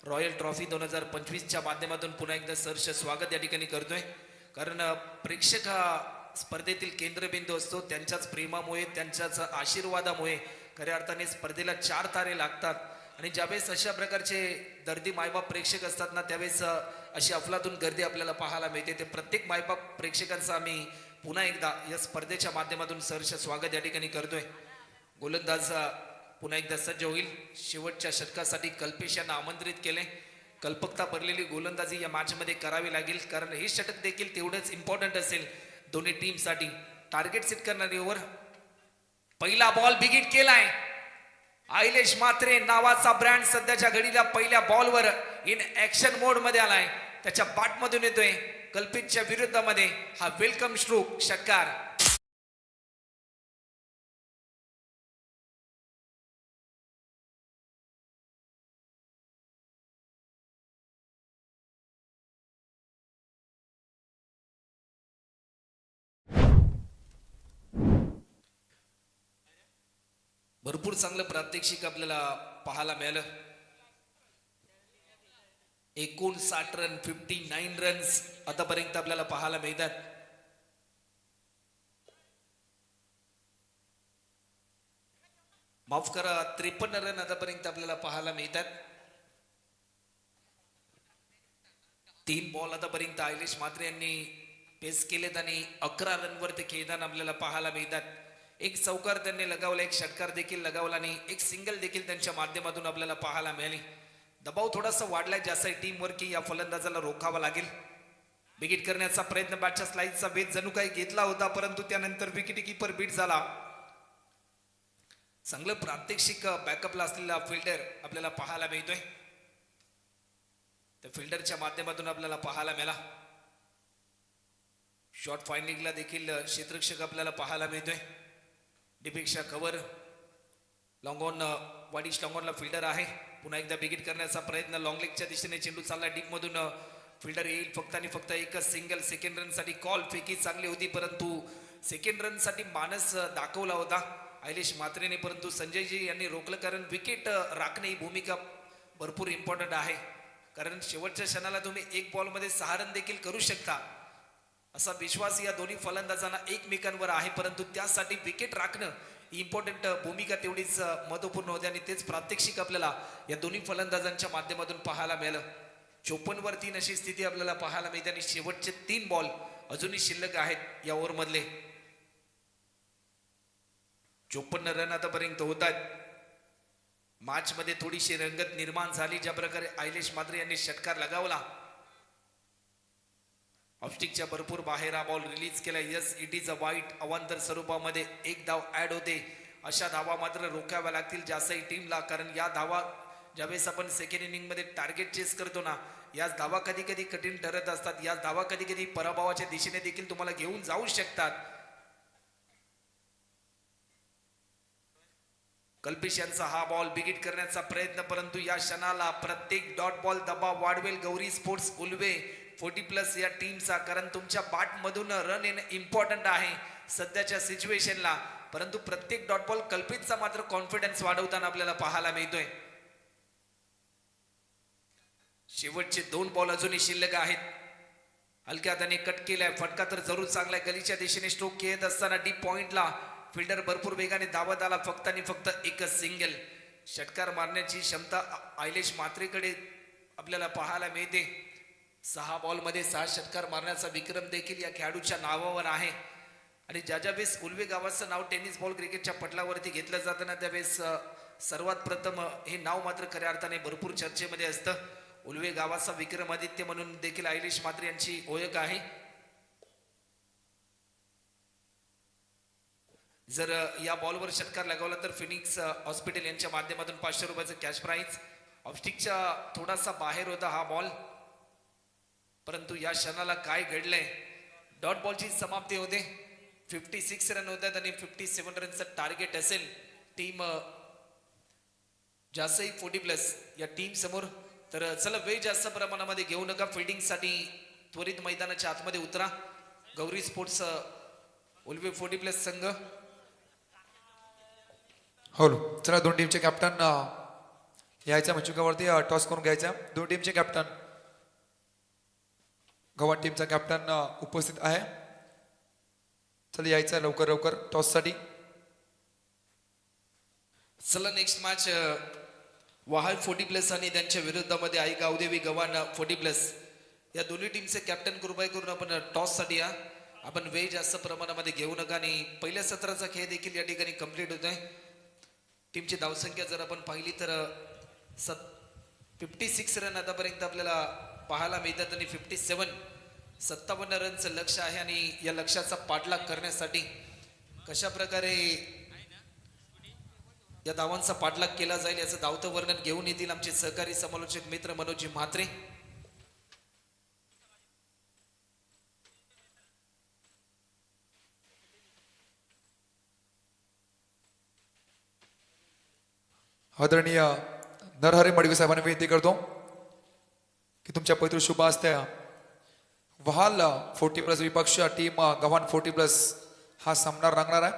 रॉयल ट्रॉफी 2025च्या माध्यमातून पुन्हा एकदा सहर्ष स्वागत या ठिकाणी करतोय. कारण प्रेक्षक हा स्पर्धेतील केंद्रबिंदू असतो. त्यांच्याच प्रेमामुळे, त्यांच्याच आशीर्वादामुळे खऱ्या अर्थाने स्पर्धेला 4 तारे लागतात. आणि ज्यावेळेस अशा प्रकारचे दर्दी मायबाप प्रेक्षक असतात ना, त्यावेळेस अशी अफलातून गर्दी आपल्याला पाहायला मिळते. ते प्रत्येक मायबाप प्रेक्षकांचं आम्ही पुन्हा एकदा या स्पर्धेच्या माध्यमातून सहर्ष स्वागत या ठिकाणी करतोय. गोलंदाज पुन्हा एकदा सज्ज होईल. शेवटच्या षटकासाठी कल्पेश यांना आमंत्रित केले. कल्पकता भरलेली गोलंदाजी या मॅचमध्ये करावी लागेल, कारण हे षटक देखील तेवढंच इम्पॉर्टंट असेल दोन्ही टीमसाठी. टार्गेट सेट करणारी ओव्हर, पहिला बॉल बिगिट केलाय. आयलेश मात्रे नावाचा ब्रँड सध्याच्या घडीला पहिल्या बॉलवर इन ऍक्शन मोड मध्ये आलाय. त्याच्या बॅटमधून येतोय कल्पितच्या विरुद्धामध्ये हा वेलकम स्ट्रोक षटकार. भरपूर चांगलं प्रात्यक्षिक आपल्याला पाहायला मिळालं. 59 रन, 59 रन्स आतापर्यंत आपल्याला पाहायला मिळतात. माफ करा, 53 रन आतापर्यंत आपल्याला पाहायला मिळतात. 3 बॉल आतापर्यंत आयलेश मात्रे यांनी फेस केलेत आणि 11 रनवरती खेळताना आपल्याला पाहायला मिळतात. एक चौकार त्यांनी लगावला, एक षटकार देखील लगावला आणि एक सिंगल देखील त्यांच्या माध्यमातून आपल्याला पाहायला मिळाली. दबाव थोडासा वाढलाय जास्त टीमवर की या फलंदाजाला रोखावा लागेल. विकेट करण्याचा प्रयत्न बॅटच्या स्लाइसचा वेध जणू काही घेतला होता, परंतु त्यानंतर विकेट किपर बीट झाला. चांगलं प्रात्यक्षिक बॅकअपला असलेला फिल्डर आपल्याला पाहायला मिळतोय. त्या फिल्डरच्या माध्यमातून आपल्याला पाहायला मिळाला. शॉर्ट फाइंडिंगला देखील क्षेत्ररक्षक आपल्याला पाहायला मिळतोय. डीपेक्षा कव्हर लॉंग ऑन वाडिश लॉंग ऑनला फिल्डर आहे. पुन्हा एकदा विकेट करण्याचा प्रयत्न लॉंग लेगच्या दिशेने चेंडू चालला डीप मधून फिल्डर येईल फक्त आणि फक्त एकच सिंगल. सेकंड रन साठी कॉल फेकी चांगली होती, परंतु सेकंड रन साठी मानस दाखवला होता आयलेश मात्रेने, परंतु संजयजी यांनी रोखलं. कारण विकेट राखणे ही भूमिका भरपूर इम्पॉर्टंट आहे. कारण शेवटच्या क्षणाला तुम्ही एक बॉल मध्ये 6 रन देखील करू शकता असा विश्वास या दोन्ही फलंदाजांना एकमेकांवर आहे, परंतु त्यासाठी विकेट राखणं ही इम्पॉर्टंट भूमिका तेवढीच महत्वपूर्ण होती आणि तेच प्रात्यक्षिक आपल्याला या दोन्ही फलंदाजांच्या माध्यमातून पाहायला मिळालं. 54 वर 3 अशी स्थिती आपल्याला पाहायला मिळते आणि शेवटचे 3 बॉल अजूनही शिल्लक आहेत या ओव्हर मधले. 54 रन आतापर्यंत होत आहेत. मॅच मध्ये थोडीशी रंगत निर्माण झाली. ज्या प्रकारे आयलेश मात्रे यांनी षटकार लगावला, ऑफस्टिकच्या भरपूर बाहेर हा बॉल रिलीज केला. यस, इट इज अ वाईट. अवांतर स्वरूपामध्ये एक धाव ऍड होते. अशा धावा मात्र रोखाव्या लागतील जास्तही टीमला, कारण या धावा ज्यावेळेस आपण सेकंड इनिंग मध्ये टार्गेट चेस करतो ना, याच धावा कधी कधी कठीण ठरत असतात. याच धावा कधी कधी पराभवाच्या दिशेने देखील तुम्हाला घेऊन जाऊ शकतात. कल्पेश यांचा हा बॉल बिगिट करण्याचा प्रयत्न, परंतु या क्षणाला प्रत्येक डॉट बॉल दबाव वाढवेल गौरी स्पोर्ट्स उल्वे 40+ या टीमचा. कारण तुमच्या बॅट मधून रन येणं इम्पॉर्टंट आहे सध्याच्या सिच्युएशनला, परंतु प्रत्येक डॉट बॉल कल्पेशचा मात्र कॉन्फिडन्स वाढवताना आपल्याला पाहायला मिळतोय. शेवटचे 2 बॉल अजूनही शिल्लक आहेत. हलक्या हाताने कट केलाय. फटका तर जरूर चांगलाय. गलीच्या दिशेने स्ट्रोक खेळत असताना डीप पॉइंटला फिल्डर भरपूर वेगाने धावत आला. फक्त आणि फक्त एकच सिंगल. षटकार मारण्याची क्षमता आयलेश मात्रेकडे आपल्याला पाहायला मिळते. 6 बॉल मध्ये 6 षटकार मारण्याचा विक्रम देखील या खेळाडूच्या नावावर आहे. आणि ज्या वेळेस उल्वे गावाचं नाव टेनिस बॉल क्रिकेटच्या पटलावरती घेतलं जातं ना, त्यावेळेस सर्वात प्रथम हे नाव मात्र खऱ्या अर्थाने भरपूर चर्चेमध्ये असतं. उल्वे गावाचा विक्रमादित्य म्हणून देखील आयलेश मात्रे यांची ओळख आहे. जर या बॉलवर षटकार लगावला तर फिनिक्स हॉस्पिटल यांच्या माध्यमातून 500 रुपयाचं कॅश प्राइज. ऑफस्टिकच्या थोडासा बाहेर होता हा बॉल, परंतु या क्षणाला काय घडलंय, डॉट बॉलची समाप्ती होते. 56 रन होतात आणि 57 रनचं टार्गेट असेल टीम जास्तही 40+ या टीम समोर. तर चला वेळ जास्त प्रमाणामध्ये घेऊ नका. फिल्डिंगसाठी त्वरित मैदानाच्या आतमध्ये उतरा. गौरी स्पोर्ट्स उल्वे 40+ संघ. हॅलो, चला 2 टीमचे कॅप्टन यायच्या मंचुकावरती टॉस करून घ्यायचा. 2 टीमचे कॅप्टन, गव्हाण टीमचा कॅप्टन उपस्थित आहे. चला यायचं लवकर लवकर टॉस साठी. चला नेक्स्ट मॅच वहाल 40+ आणि त्यांच्या विरुद्धामध्ये आई गावदेवी गव्हाण 40+. या दोन्ही टीमचे कॅप्टन कृपया करून आपण टॉस साठी या. आपण वेळ जास्त प्रमाणामध्ये घेऊ नका आणि पहिल्या सत्राचा खेळ देखील या ठिकाणी कंप्लीट होतोय. टीमची धावसंख्या जर आपण पाहिली तर 56 रन आतापर्यंत आपल्याला पाहायला मिळतात आणि 57 रनचं लक्ष आहे. आणि या लक्ष्याचा पाठलाग करण्यासाठी कशा प्रकारे या धावांचा पाठलाग केला जाईल याचं धावतं वर्णन घेऊन येतील आमचे सहकारी समालोचक मित्र मनोजी म्हात्रे. आदरणीय नरहरी मडवी साहेबांना विनंती करतो की तुमच्या पवित्र शुभ असत्या वहाल 40+ विपक्ष टीम गव्हाण 40+ हा सामना रंगणार आहे.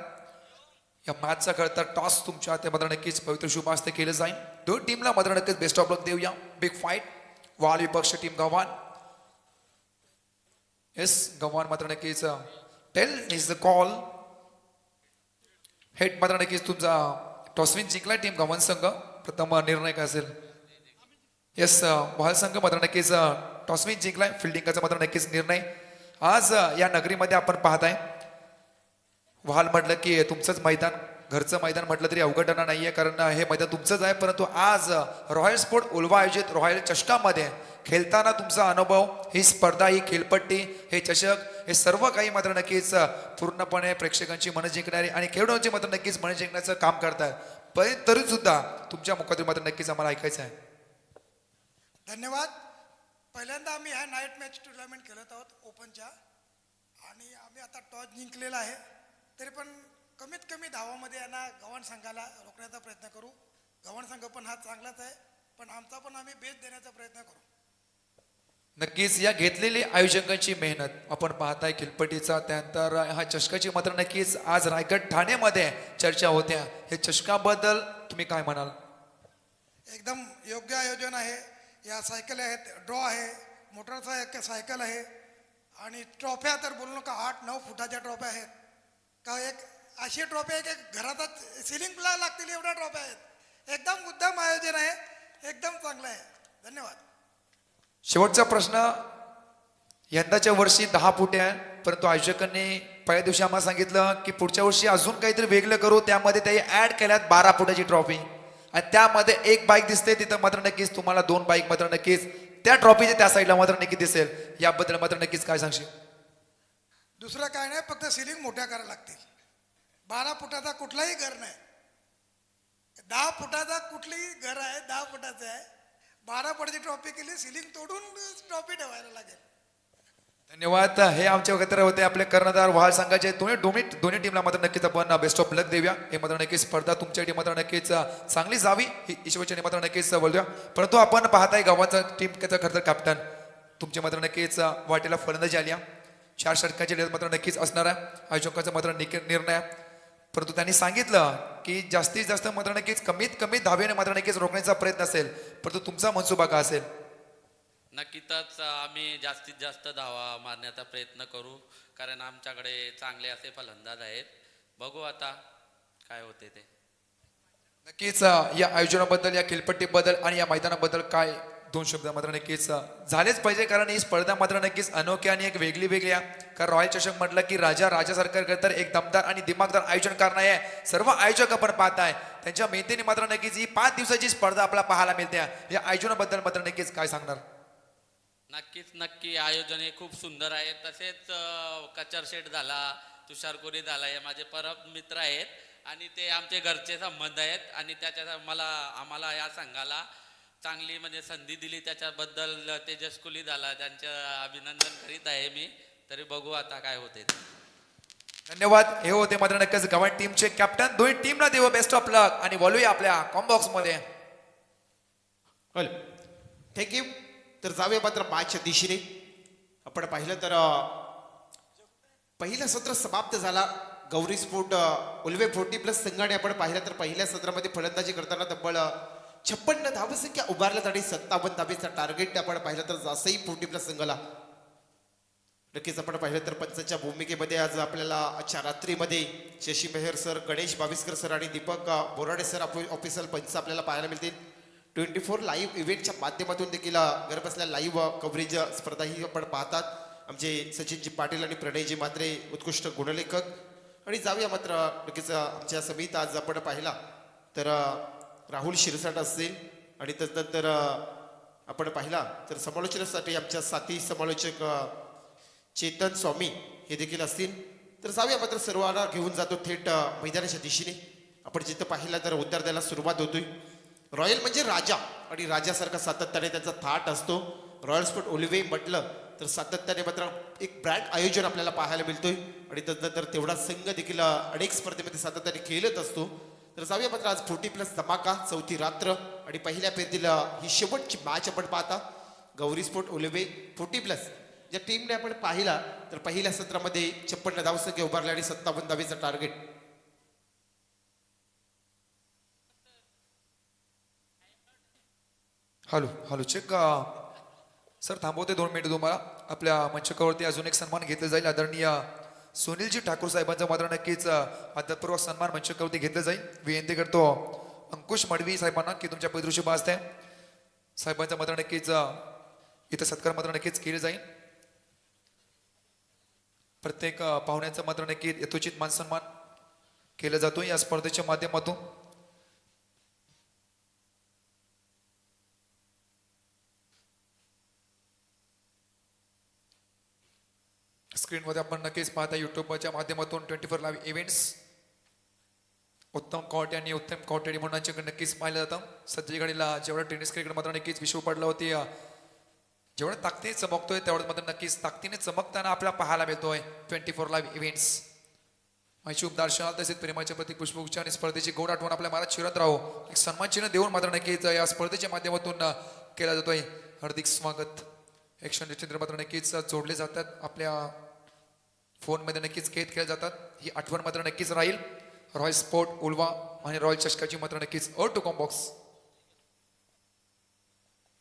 या मॅचचा कळता टॉस तुमच्या हाती मात्र नक्कीच पवित्र शुभ असते केलं जाईल. 2 टीमला मात्र नक्कीच बेस्ट ऑफ लक देऊया. बिग फाईट वहाल विपक्ष टीम गव्हाण. येस, गव्हाण मात्र नक्कीच tail is the call. Head मात्र नक्कीच तुमचा टॉसविन जिंकला टीम गव्हाण संघ. प्रथम निर्णय काय असेल? येस, वहाल संघ मात्र नक्कीच टॉसविन जिंकलाय. फिल्डिंगचा मात्र नक्कीच निर्णय आज या नगरीमध्ये आपण पाहताय व्हाल म्हटलं की तुमचंच मैदान, घरचं मैदान म्हटलं तरी अवघडणं नाहीये, कारण हे मैदान तुमचंच आहे. परंतु आज रॉयल स्पोर्ट उल्वा आयोजित रॉयल चषकामध्ये खेळताना तुमचा अनुभव, ही स्पर्धा, ही खेळपट्टी, हे चषक, हे सर्व काही मात्र नक्कीच पूर्णपणे प्रेक्षकांची मनं जिंकणारी आणि खेळाडूंची मात्र नक्कीच मनं जिंकण्याचं काम करतात. पण तरी सुद्धा तुमच्या मुखातून मात्र नक्कीच आम्हाला ऐकायचं आहे. धन्यवाद. पहिल्यांदा आम्ही ह्या नाईट मॅच टुर्नामेंट खेळत आहोत ओपनच्या, आणि आम्ही आता टॉस जिंकलेला आहे. तरी पण कमीत कमी धावामध्ये यांना गव्हाण संघाला रोखण्याचा प्रयत्न करू. गव्हाण संघ पण हा चांगलाच आहे, पण आमचा पण आम्ही बेस देण्याचा प्रयत्न करू. नक्कीच या घेतलेली आयोजकांची मेहनत आपण पाहताय खेळपट्टीचा, त्यानंतर हा चषकाची मात्र नक्कीच आज रायगड ठाण्यामध्ये चर्चा होत्या. हे चषकाबद्दल तुम्ही काय म्हणाल? एकदम योग्य आयोजन आहे. या सायकल आहेत, ड्रॉ आहे, मोटरसायकल आहे, आणि ट्रॉफ्या तर बोलू नका, 8-9 फुटाच्या ट्रॉफ्या आहेत. का एक अशी ट्रॉफी आहे की घरातच सिलिंगला लागतील एवढ्या ट्रॉफ्या आहेत. एकदम उत्तम आयोजन आहे, एकदम चांगलं आहे. धन्यवाद. शेवटचा प्रश्न, यंदाच्या वर्षी 10 फूट आहे, परंतु आयोजकांनी पहिल्या दिवशी आम्हाला सांगितलं की पुढच्या वर्षी अजून काहीतरी वेगळं करू. त्यामध्ये ते ऍड केल्यात 12 फुटाची ट्रॉफी, आणि त्यामध्ये एक बाईक दिसते, तिथं मात्र नक्कीच तुम्हाला 2 बाईक मात्र नक्कीच त्या ट्रॉफीच्या त्या साईडला मात्र नक्की दिसेल. याबद्दल मात्र नक्कीच काय सांगशील? दुसरं काय नाही, फक्त सिलिंग मोठ्या करायला लागतील. 12 फुटाचा कुठलाही घर नाही. 10 फुटाचा कुठलीही घर आहे, 10 फुटाचं आहे. 12 फुटाची ट्रॉफी केली, सिलिंग तोडून ट्रॉफी ठेवायला लागेल. धन्यवाद. हे आमचे वगैरे होते आपले कर्णधार व्हाल संघाचे. दोन्ही टीमला मात्र नक्कीच आपण बेस्ट ऑफ लक देऊया. हे मात्र नक्कीच स्पर्धा तुमच्या टीम मात्र नक्कीच चांगली जावी ही ईश्वरचरणी मात्र नक्कीच बोलूया. परंतु आपण पाहताय गावाचा टीम खरं कॅप्टन तुमचे मात्र नक्कीच वाटेला फलंदाजी आली. 4 षटकांची लढत मात्र नक्कीच असणार आहे. आयोजकांचा मात्र निर्णय, परंतु त्यांनी सांगितलं की जास्तीत जास्त मात्र नक्कीच कमीत कमी धावेने मात्र नक्कीच रोखण्याचा प्रयत्न असेल. परंतु तुमचा मनसुबा का असेल? नक्कीच आम्ही जास्तीत जास्त धावा मारण्याचा प्रयत्न करू, कारण आमच्याकडे चांगले असे फलंदाज आहेत. बघू आता काय होते ते. नक्कीच या आयोजनाबद्दल, या खेळपट्टीबद्दल आणि या मैदानाबद्दल काय 2 शब्द मात्र नक्कीच झालेच पाहिजे, कारण ही स्पर्धा मात्र नक्कीच अनोखी आणि एक वेगळी आहे. कारण रॉयल चषक म्हटलं की राजासारखं तर एक दमदार आणि दिमागदार आयोजन करणार आहे. सर्व आयोजक आपण पाहताय त्यांच्या मेहनतीने मात्र नक्कीच ही 5 दिवसाची स्पर्धा आपल्याला पाहायला मिळते. या आयोजनाबद्दल मात्र नक्कीच काय सांगणार? नक्की आयोजन हे खूप सुंदर आहे. तसेच कचर शेठ झाला, तुषार कोरी झाला, हे माझे परम मित्र आहेत आणि ते आमचे घरचे संबंध आहेत. आणि आम्हाला या संघाला चांगली म्हणजे संधी दिली, त्याच्याबद्दल तेजस कुली झाला, त्यांचं अभिनंदन करीत आहे मी. तरी बघू आता काय होते. धन्यवाद. हे होते मात्र नक्कीच गव्हाण टीमचे कॅप्टन. दोन्ही टीमला देऊ बेस्ट ऑफ लक आणि बोलूया आपल्या कॉम्बॉक्स मध्ये. थँक्यू. तर जाऊया मात्र मॅचच्या दिशेने. आपण पाहिलं तर पहिलं सत्र समाप्त झाला. गौरी स्पोर्ट उल्वे 40+ संघाने आपण पाहिलं तर पहिल्या सत्रामध्ये फलंदाजी करताना तब्बल 56 धावसंख्या उभारल्यात आणि 57 धावेचा टार्गेट आपण पाहिलं तर जास्तही 40+ संघाला. नक्कीच आपण पाहिलं तर पंचांच्या भूमिकेमध्ये आज आपल्याला आजच्या रात्रीमध्ये शशी मेहर सर, गणेश बाविस्कर सर आणि दीपक बोराडे सर ऑफिशियल पंच आपल्याला पाहायला मिळतील. 24 लाईव्ह इव्हेंटच्या माध्यमातून देखील घर बसल्या लाईव्ह कव्हरेज स्पर्धा ही आपण पाहतात. आमचे सचिनजी पाटील आणि प्रणयजी मात्रे उत्कृष्ट गुणलेखक. आणि जाऊया मात्र नक्कीच आमच्या समित आज आपण पाहिला तर राहुल शिरसाट असतील, आणि त्यानंतर आपण पाहिला तर समालोचनासाठी आमच्या साथी समालोचक चेतन स्वामी हे देखील असतील. तर जाऊया मात्र सर्वांना घेऊन जातो थेट मैदानाच्या दिशेने. आपण जिथं पाहिला तर उत्तर द्यायला सुरुवात होतोय. रॉयल म्हणजे राजा, आणि राजासारखा सातत्याने त्यांचा थाट असतो. रॉयल स्पोर्ट उल्वे म्हटलं तर सातत्याने मात्र एक ब्रँड आयोजन आपल्याला पाहायला मिळतोय, आणि त्यानंतर तेवढा संघ देखील अनेक स्पर्धेमध्ये सातत्याने खेळत असतो. तर जाऊया मात्र आज 40+ धमाका, 4थी रात्र आणि पहिल्या फेरीतील ही शेवटची मॅच आपण पाहता. गौरी स्पोर्ट उल्वे 40+ ज्या टीमने आपण पाहिला तर पहिल्या सत्रामध्ये 56 धावसंख्या उभारल्या आणि 57 धावेचा टार्गेट. हॅलो चेक सर, थांबवते 2 मिनिट तुम्हाला. आपल्या मंचकावरती अजून एक सन्मान घेतला जाईल. आदरणीय सुनीलजी ठाकूर साहेबांचा मात्र नक्कीच आदरपूर्वक सन्मान मंचकावरती घेतला जाईल. विनंती करतो अंकुश मडवी साहेबांना की तुमच्या पैतृशी भासते साहेबांचा मात्र नक्कीच इथं सत्कार मात्र नक्कीच केले जाईल. प्रत्येक पाहुण्याचा मात्र नक्की यथोचित मान सन्मान केला जातो या स्पर्धेच्या माध्यमातून. स्क्रीनमध्ये आपण नक्कीच पाहता युट्यूबच्या माध्यमातून 24 लाईव्ह इव्हेंट्स. उत्तम कॉट आणि उत्तम कॉटेडी म्हणून नक्कीच पाहिलं जातं. सध्याच्या घडीला जेवढा टेनिस क्रिकेट मात्र नक्कीच विश्व पडला होती, जेवढं ताकदीने चमकतोय तेवढं मात्र नक्कीच ताकदीने चमकताना आपल्याला पाहायला मिळतोय 24 लाईव्ह इव्हेंट्स. शुभ दर्शनाल तसेच प्रेमाच्या प्रतीक पुष्पगुच्छ आणि स्पर्धेची गोड आठवण आपल्या महाराज शिरत राहो एक सन्मान चिन्ह देऊन मात्र नक्कीच या स्पर्धेच्या माध्यमातून केला जातोय. हार्दिक स्वागत. ॲक्शन चित्र मात्र नक्कीच जोडले जातात, आपल्या फोनमध्ये नक्कीच कैद केले जातात. ही आठवण मात्र नक्कीच राहील. रॉयल स्पोर्ट उल्वा आणि रॉयल चषकाची मात्र नक्कीच टू कॉम्बॉक्स.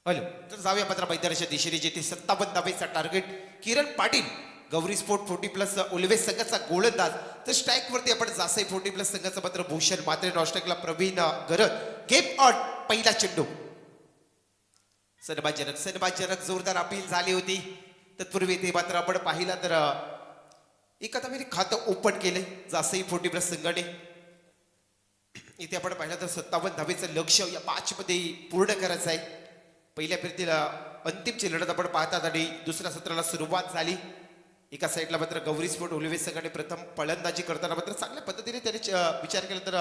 हॅलो, तर जाऊया मात्र मैदानाच्या दिशेने जेथे 57 धावेचा टार्गेट. किरण पाटील गौरी स्पोर्ट 40+ उल्वेस संघाचा गोलंदाज. तर स्ट्राईक वरती आपण जासाई 40+ संघाचा मात्र भूषण मात्रे. नॉस्टॅकला प्रवीण गरज. Game on. पहिला चेंडू सन्मानजनक जोरदार अपील झाली होती. तत्पूर्वी ते मात्र आपण पाहिला तर एका तरी खातं ओपन केले जासई 40+ संघाने. इथे आपण पाहिलं तर 57 धावेचं लक्ष या मॅच मध्ये पूर्ण करायचं आहे. पहिल्या फेरीतील अंतिमची लढत आपण पाहतात आणि दुसऱ्या सत्राला सुरुवात झाली. एका साईडला मात्र गौरी स्पोर्ट उल्वेस संघाने प्रथम फलंदाजी करताना मात्र चांगल्या पद्धतीने त्याने विचार केला तर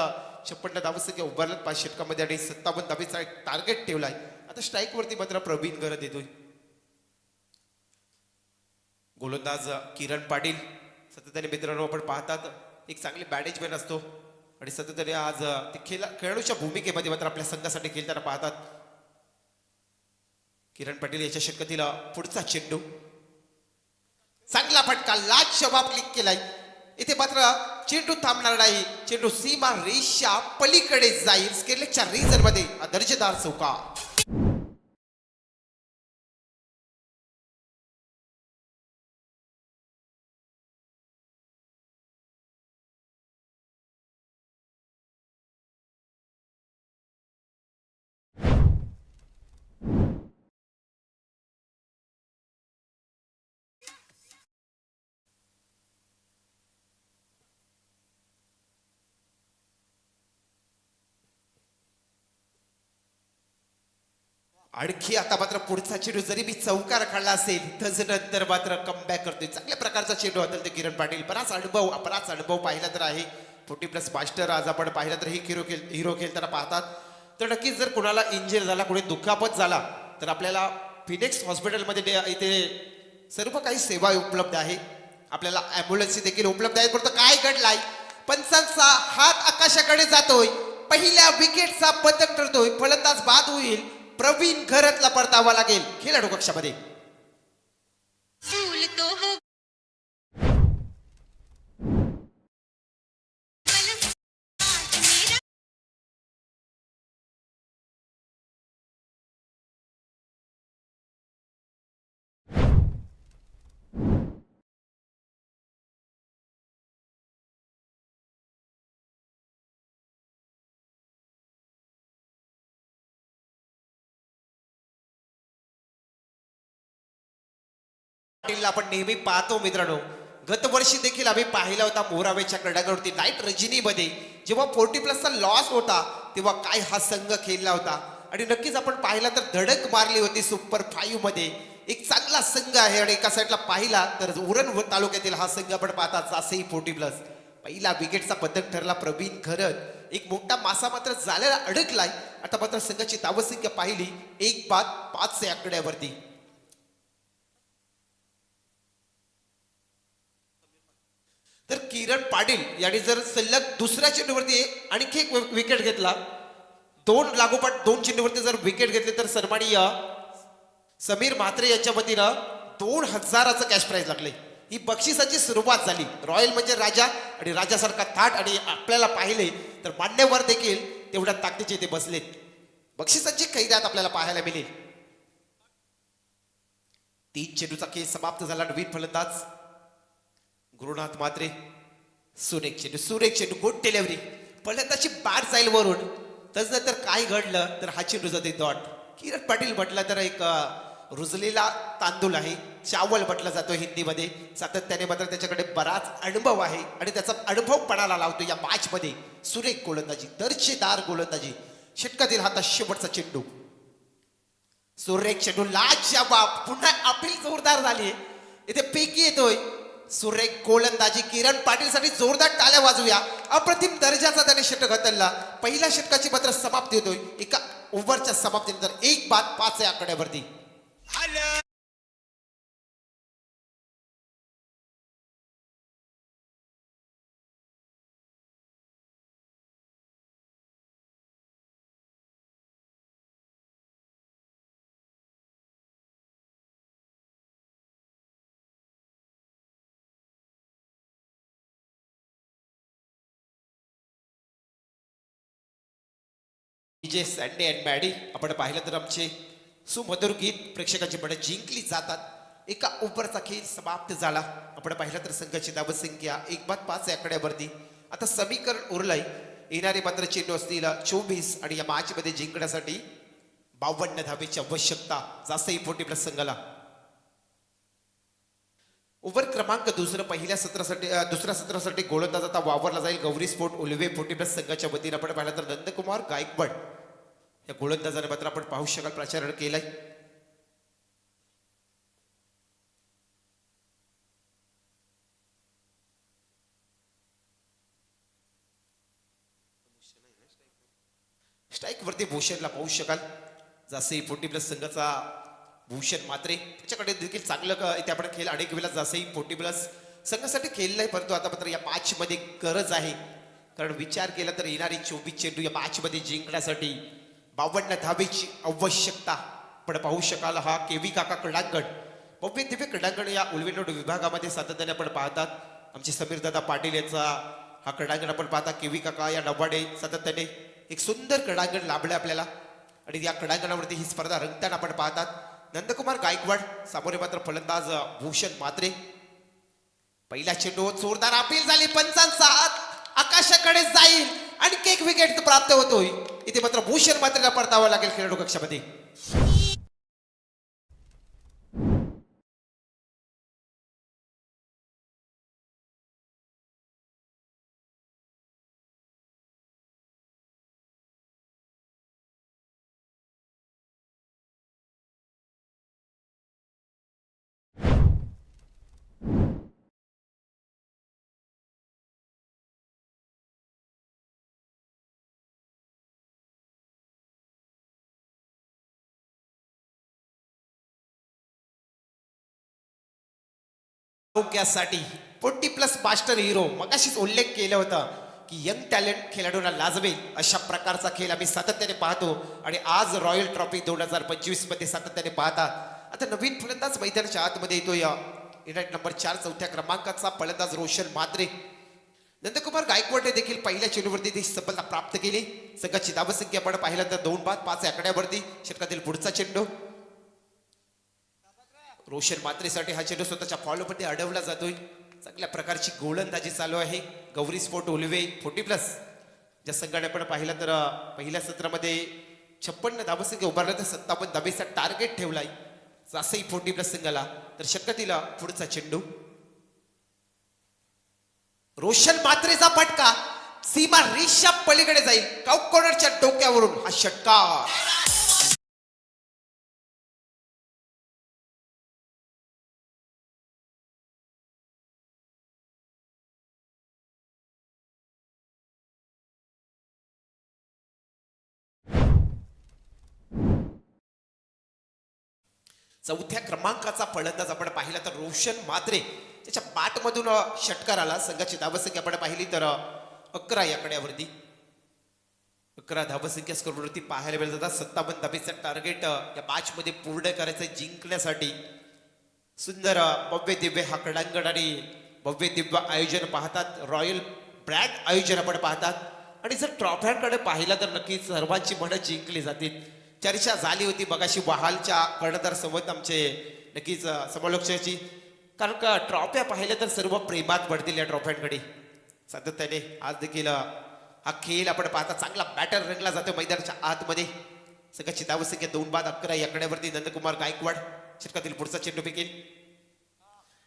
56 धावसंख्या उभारल्यात 5 षटकामध्ये आणि 57 धावेचा एक टार्गेट ठेवलाय. आता स्ट्राईक वरती मात्र प्रवीण गरज येतोय. गोलंदाज किरण पाटील सतत मित्रांनो आपण पाहतात एक चांगली बॅटेजमॅन असतो आणि सतत आज ते खेळाडूच्या भूमिकेमध्ये मात्र आपल्या संघासाठी खेळताना पाहतात. किरण पाटील याच्या षटकातील पुढचा चेंडू चांगला फटका लाज जवाब क्लिक केलाय. इथे मात्र चेंडू थांबणार नाही. चेंडू सीमा रेषा पलीकडे जाईल. स्केलेच्या रीजन मध्ये दर्जेदार चौकार. आणखी आता मात्र पुढचा चेंडू जरी मी चौकार काढला असेल नंतर मात्र कमबॅक करतोय. चांगल्या प्रकारचा चेंडू होता ते किरण पाटील. बराच अनुभव पाहिला तर आहे. 40+ मास्टर आज आपण पाहिला तर ही हिरो खेळताना पाहतात. तर नक्कीच जर कोणाला इंजर झाला, कोणी दुखापत झाला तर आपल्याला फिनिक्स हॉस्पिटलमध्ये इथे सर्व काही सेवा उपलब्ध आहे. आपल्याला ॲम्ब्युलन्स देखील उपलब्ध आहे. परंतु काय घडलाय, पंचांचा हात आकाशाकडे जातोय. पहिल्या विकेटचा पदक ठरतोय. फलंदाज बाद होईल. प्रवीण घरतला परतावा लागेल खेळाडू कक्षामध्ये. आपण नेहमी पाहतो मित्रांनो, गतवर्षी देखील आम्ही पाहिला होता मोरावेच्या क्रडावरती नाईट रजनीमध्ये जेव्हा 40+ लॉस होता तेव्हा काय हा संघ खेळला होता. आणि नक्कीच आपण पाहिला तर धडक मारली होती सुपर 5 मध्ये. एक चांगला संघ आहे आणि एका साईडला पाहिला तर उरण तालुक्यातील हा संघ आपण पाहता जासई 40+. पहिला विकेटचा पदक ठरला प्रवीण घरत. एक मोठा मासा मात्र झालेला अडकलाय. आता मात्र संघाची धावसंख्या पाहिली 1-5 या आकड्यावरती. तर किरण पाटील यांनी जर सलग दुसऱ्या चेंडूवरती आणखी एक विकेट घेतला, 2 लागोपाठ 2 चेंडूवरती जर विकेट घेतले तर सन्माननीय समीर म्हात्रे यांच्या वतीनं 2000चं कॅश प्राइज लागले. ही बक्षिसाची सुरुवात झाली. रॉयल म्हणजे राजा आणि राजासारखा थाट आणि आपल्याला पाहिले तर मान्यवर देखील तेवढ्या ताकदीचे ते बसलेत. बक्षिसाची कैद्यात आपल्याला पाहायला मिळेल. 3 चेंडूचा खेळ समाप्त झाला. नवीन फलंदाज गुरुनाथ म्हात्रे. सुरेख चेंडू गुड डिलिव्हरी. फलंदाजी बॅट जाईल वरून. तसं तर काय घडलं तर हा चेंडू जाते डॉट. किरण पाटील म्हटलं तर एक रुजलेला तांदूळ आहे, चावल म्हटलं जातो हिंदीमध्ये. सातत्याने मात्र त्याच्याकडे बराच अनुभव आहे आणि त्याचा अनुभव पणाला लावतो या मॅच मध्ये. सुरेख गोलंदाजी, दर्जेदार गोलंदाजी. षटकातील हातात शेवटचा चेंडू. सुरेख चेंडू, लाजवाब. पुन्हा अपील जोरदार झाली. इथे पैकी येतोय सुरेख गोलंदाजी. किरण पाटील साठी जोरदार टाळ्या वाजूया. अप्रतिम दर्जाचा त्याने षटक हाताळला. पहिल्या षटकाची मात्र समाप्ती होतोय. एका ओव्हरच्या समाप्तीनंतर 1-5 या आकड्यावरती. जे सँडे अँड मॅडी आपण पाहिलं तर आमचे सुमधुर गीत प्रेक्षकांची मने जिंकली जातात. एका ओव्हरचा खेळ समाप्त झाला. आपण पाहिलं तर संघाची धावसंख्या 1-5 या आकड्यावरती. आता समीकरण उरलंय. येणारे मात्र चेंडू असतील 24 आणि या मॅच मध्ये जिंकण्यासाठी 52 धावेची आवश्यकता. जास्तही 40+ संघाला. ओव्हर क्रमांक दुसऱ्या सत्रासाठी गोलंदाज आता वावरला जाईल. गौरी स्पोर्ट उलवे 40+ संघाच्या वतीने आपण पाहिलं तर नंदकुमार गायकवाड या गोलंदाजाने मात्र आपण पाहू शकाल प्रचारण केलाय. स्ट्राईक वरती भूषणला पाहू शकाल. जसे 40+ संघाचा भूषण मात्रे त्याच्याकडे देखील चांगलं इथे आपण खेळ अनेक वेळेला जसंही 40+ संघासाठी खेळलाय, परंतु आता मात्र या मॅच मध्ये गरज आहे. कारण विचार केला तर येणारी 24 चेंडू या मॅच मध्ये जिंकण्यासाठी 52 धावेची आवश्यकता आपण पाहू शकाल. हा केवी काका क्रीडांगण, भव्य दिव्य क्रीडांगण या उलवेनोड विभागामध्ये सातत्याने आपण पाहतात. आमचे समीर दादा पाटील यांचा हा क्रीडांगण आपण पाहता. केवी काका या नवाडे सातत्याने एक सुंदर क्रीडांगण लाभले आपल्याला आणि या क्रीडांगणावरती ही स्पर्धा रंगताना आपण पाहतात. नंदकुमार गायकवाड सामोरे मात्र फलंदाज भूषण मात्रे. पहिला चेंडू जोरदार अपील झाली. पंचांचा हात आकाशाकडे जाईल आणि एक विकेट प्राप्त होतोय. इथे मात्र भूषण मात्रेला परतावं लागेल खेळाडू कक्षामध्ये. आरोग्यासाठी 40+ मास्टर हिरो मगाशीच उल्लेख केला होता की यंग टॅलेंट खेळाडूंना लाजवेल अशा प्रकारचा खेळ आम्ही सातत्याने पाहतो आणि आज रॉयल ट्रॉफी 2025 मध्ये सातत्याने पाहतात. आता नवीन फलंदाज मैदानाच्या आतमध्ये येतो. या युनाइट नंबर 4 चौथ्या क्रमांकाचा फलंदाज रोशन मात्रे. नंदकुमार गायकवाडने देखील पहिल्या चेंडूवरती ती सफलता प्राप्त केली. संघाची धावसंख्या आपण पाहिलं तर 2-5 या आकड्यावरती. षटकातील पुढचा चेंडू रोशन मात्रेसाठी हा चेंडू स्वतःच्या फॉलोमध्ये अडवला जातोय. चांगल्या प्रकारची गोलंदाजी चालू आहे. गौरी स्पोर्ट उलवे 40+ ज्या संघाने आपण पाहिलं तर पहिल्या सत्रामध्ये 56 धावसंख्या उभारल्या तर 57 धावेचा टार्गेट ठेवलाय. जास्तही 40+ संघाला. तर षटकातील पुढचा चेंडू रोशन मात्रेचा फटका सीमा रेषा पलीकडे जाईल. काउक कॉर्नरच्या डोक्यावरून हा षटकार. चौथ्या क्रमांकाचा फलंदाज आपण पाहिला तर रोशन मात्रे. त्याच्या बॅटमधून षटकार आला. संघाची धावसंख्या आपण पाहिली तर 11 या आकड्यावरती. 11 धावसंख्या स्कोरवरती पाहायला मिळत जातात. 57 धावेचं टार्गेट या मॅच मध्ये पूर्ण करायचं जिंकण्यासाठी. सुंदर भव्य दिव्य हा क्रीडांगण आणि भव्य दिव्य आयोजन पाहतात. रॉयल ब्रँड आयोजन आपण पाहतात आणि जर ट्रॉफ्यांकडे पाहिलं तर नक्कीच सर्वांची मनं जिंकली जातील. चर्चा झाली होती मगाशी वहालच्या कर्णधार सोबत आमचे नक्कीच समालोचकाची, कारण का ट्रॉफ्या पाहिल्या तर सर्व प्रेमात पडतील या ट्रॉफ्यांकडे सातत्याने. आज देखील हा खेळ आपण पाहता चांगला बॅटर रंगला जातो मैदानाच्या आतमध्ये. संघाची धावसंख्या 2 बाद 11 या आकड्यावरती नंदकुमार गायकवाड षटकातील पुढचा चेंडू फेकेल.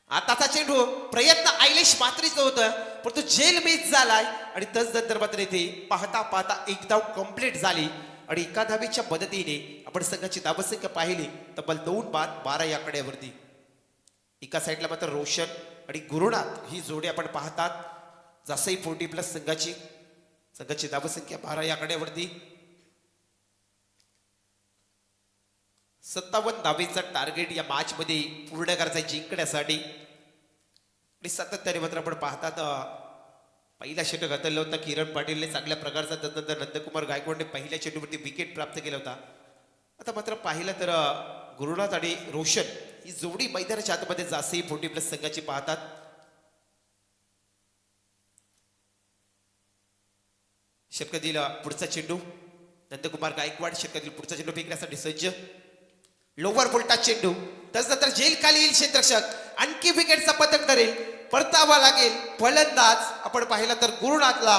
आताचा चेंडू प्रयत्न आयलेश मात्रेचं होतं परंतु जेल मिस झालाय आणि तसनंतर मात्र इथे पाहता पाहता एक धाव कंप्लीट झाली आणि एका धावेच्या मदतीने आपण संघाची धावसंख्या पाहिली तब्बल 2 बाद 12 या आकड्यावरती. एका साईडला मात्र रोशन आणि गुरुनाथ ही जोडी आपण पाहतात. जसंही 40+ संघाची धावसंख्या 12 या आकड्यावरती. 57 धावेचा टार्गेट या मॅच मध्ये पूर्ण करायचा जिंकण्यासाठी आणि सातत्याने मात्र आपण पाहतात पहिला षटक हाताळलं होता किरण पाटीलने चांगल्या प्रकारचा. त्यानंतर नंदकुमार गायकवाडने पहिल्या चेंडूवरती विकेट प्राप्त केला होता. आता मात्र पाहिलं तर गुरुनाथ आणि रोशन ही जोडी मैदानाच्या आतमध्ये जास्तही 40+ संघाची पाहतात. षटकातील पुढचा चेंडू नंदकुमार गायकवाड षटकातील पुढचा चेंडू फेकण्यासाठी सज्ज. लोवर बोल्टा चेंडू त्यानंतर जेल खाली येईल क्षेत्ररक्षक आणखी विकेटचा पतन करेल परतावा लागेल फलंदाज आपण पाहिला तर गुरुनाथला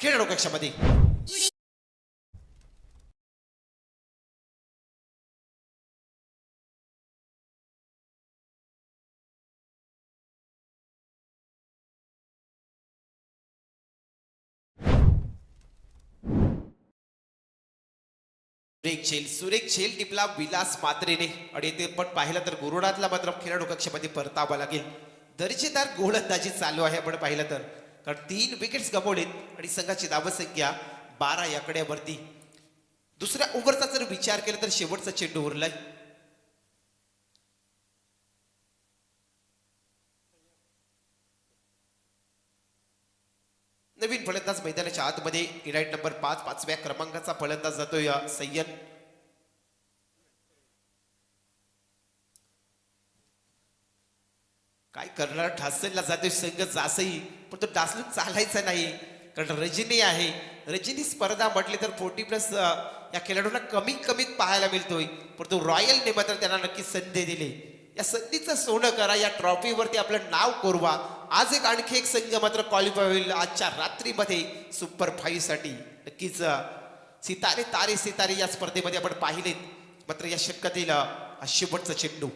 खेळाडू कक्षामध्ये. सुरेख झेल टिपला विलास मात्रेने आणि ते पण पाहिलं तर गुरुनाथला मात्र खेळाडू कक्षामध्ये परतावा लागेल. दर्जेदार गोलंदाजी चालू आहे आपण पाहिलं तर कारण 3 विकेट्स गमावलेत आणि संघाची धावसंख्या 12 या आकड्यावरती. दुसऱ्या ओव्हरचा जर विचार केला तर शेवटचा चेंडू उरलाय. नवीन फलंदाज मैदानाच्या आतमध्ये इराईट नंबर 5 5व्या क्रमांकाचा फलंदाज जातोय सय्यद. काय करणार ठासेलला जातोय संघ जासही पण तो डासलून चालायचा नाही कारण रजनी आहे. रजनी स्पर्धा म्हटली तर 40+ या खेळाडूंना कमीत पाहायला मिळतोय परंतु रॉयलने मात्र त्यांना नक्की संधी दिली. या संधीचं सोनं करा या ट्रॉफीवरती आपलं नाव कोरवा. आज आणखी एक संघ मात्र क्वालिफाय होईल आजच्या रात्रीमध्ये सुपर 5 साठी. नक्कीच सितारे या स्पर्धेमध्ये आपण पाहिलेत. मात्र या षटकातील हा शेवटचा चेंडू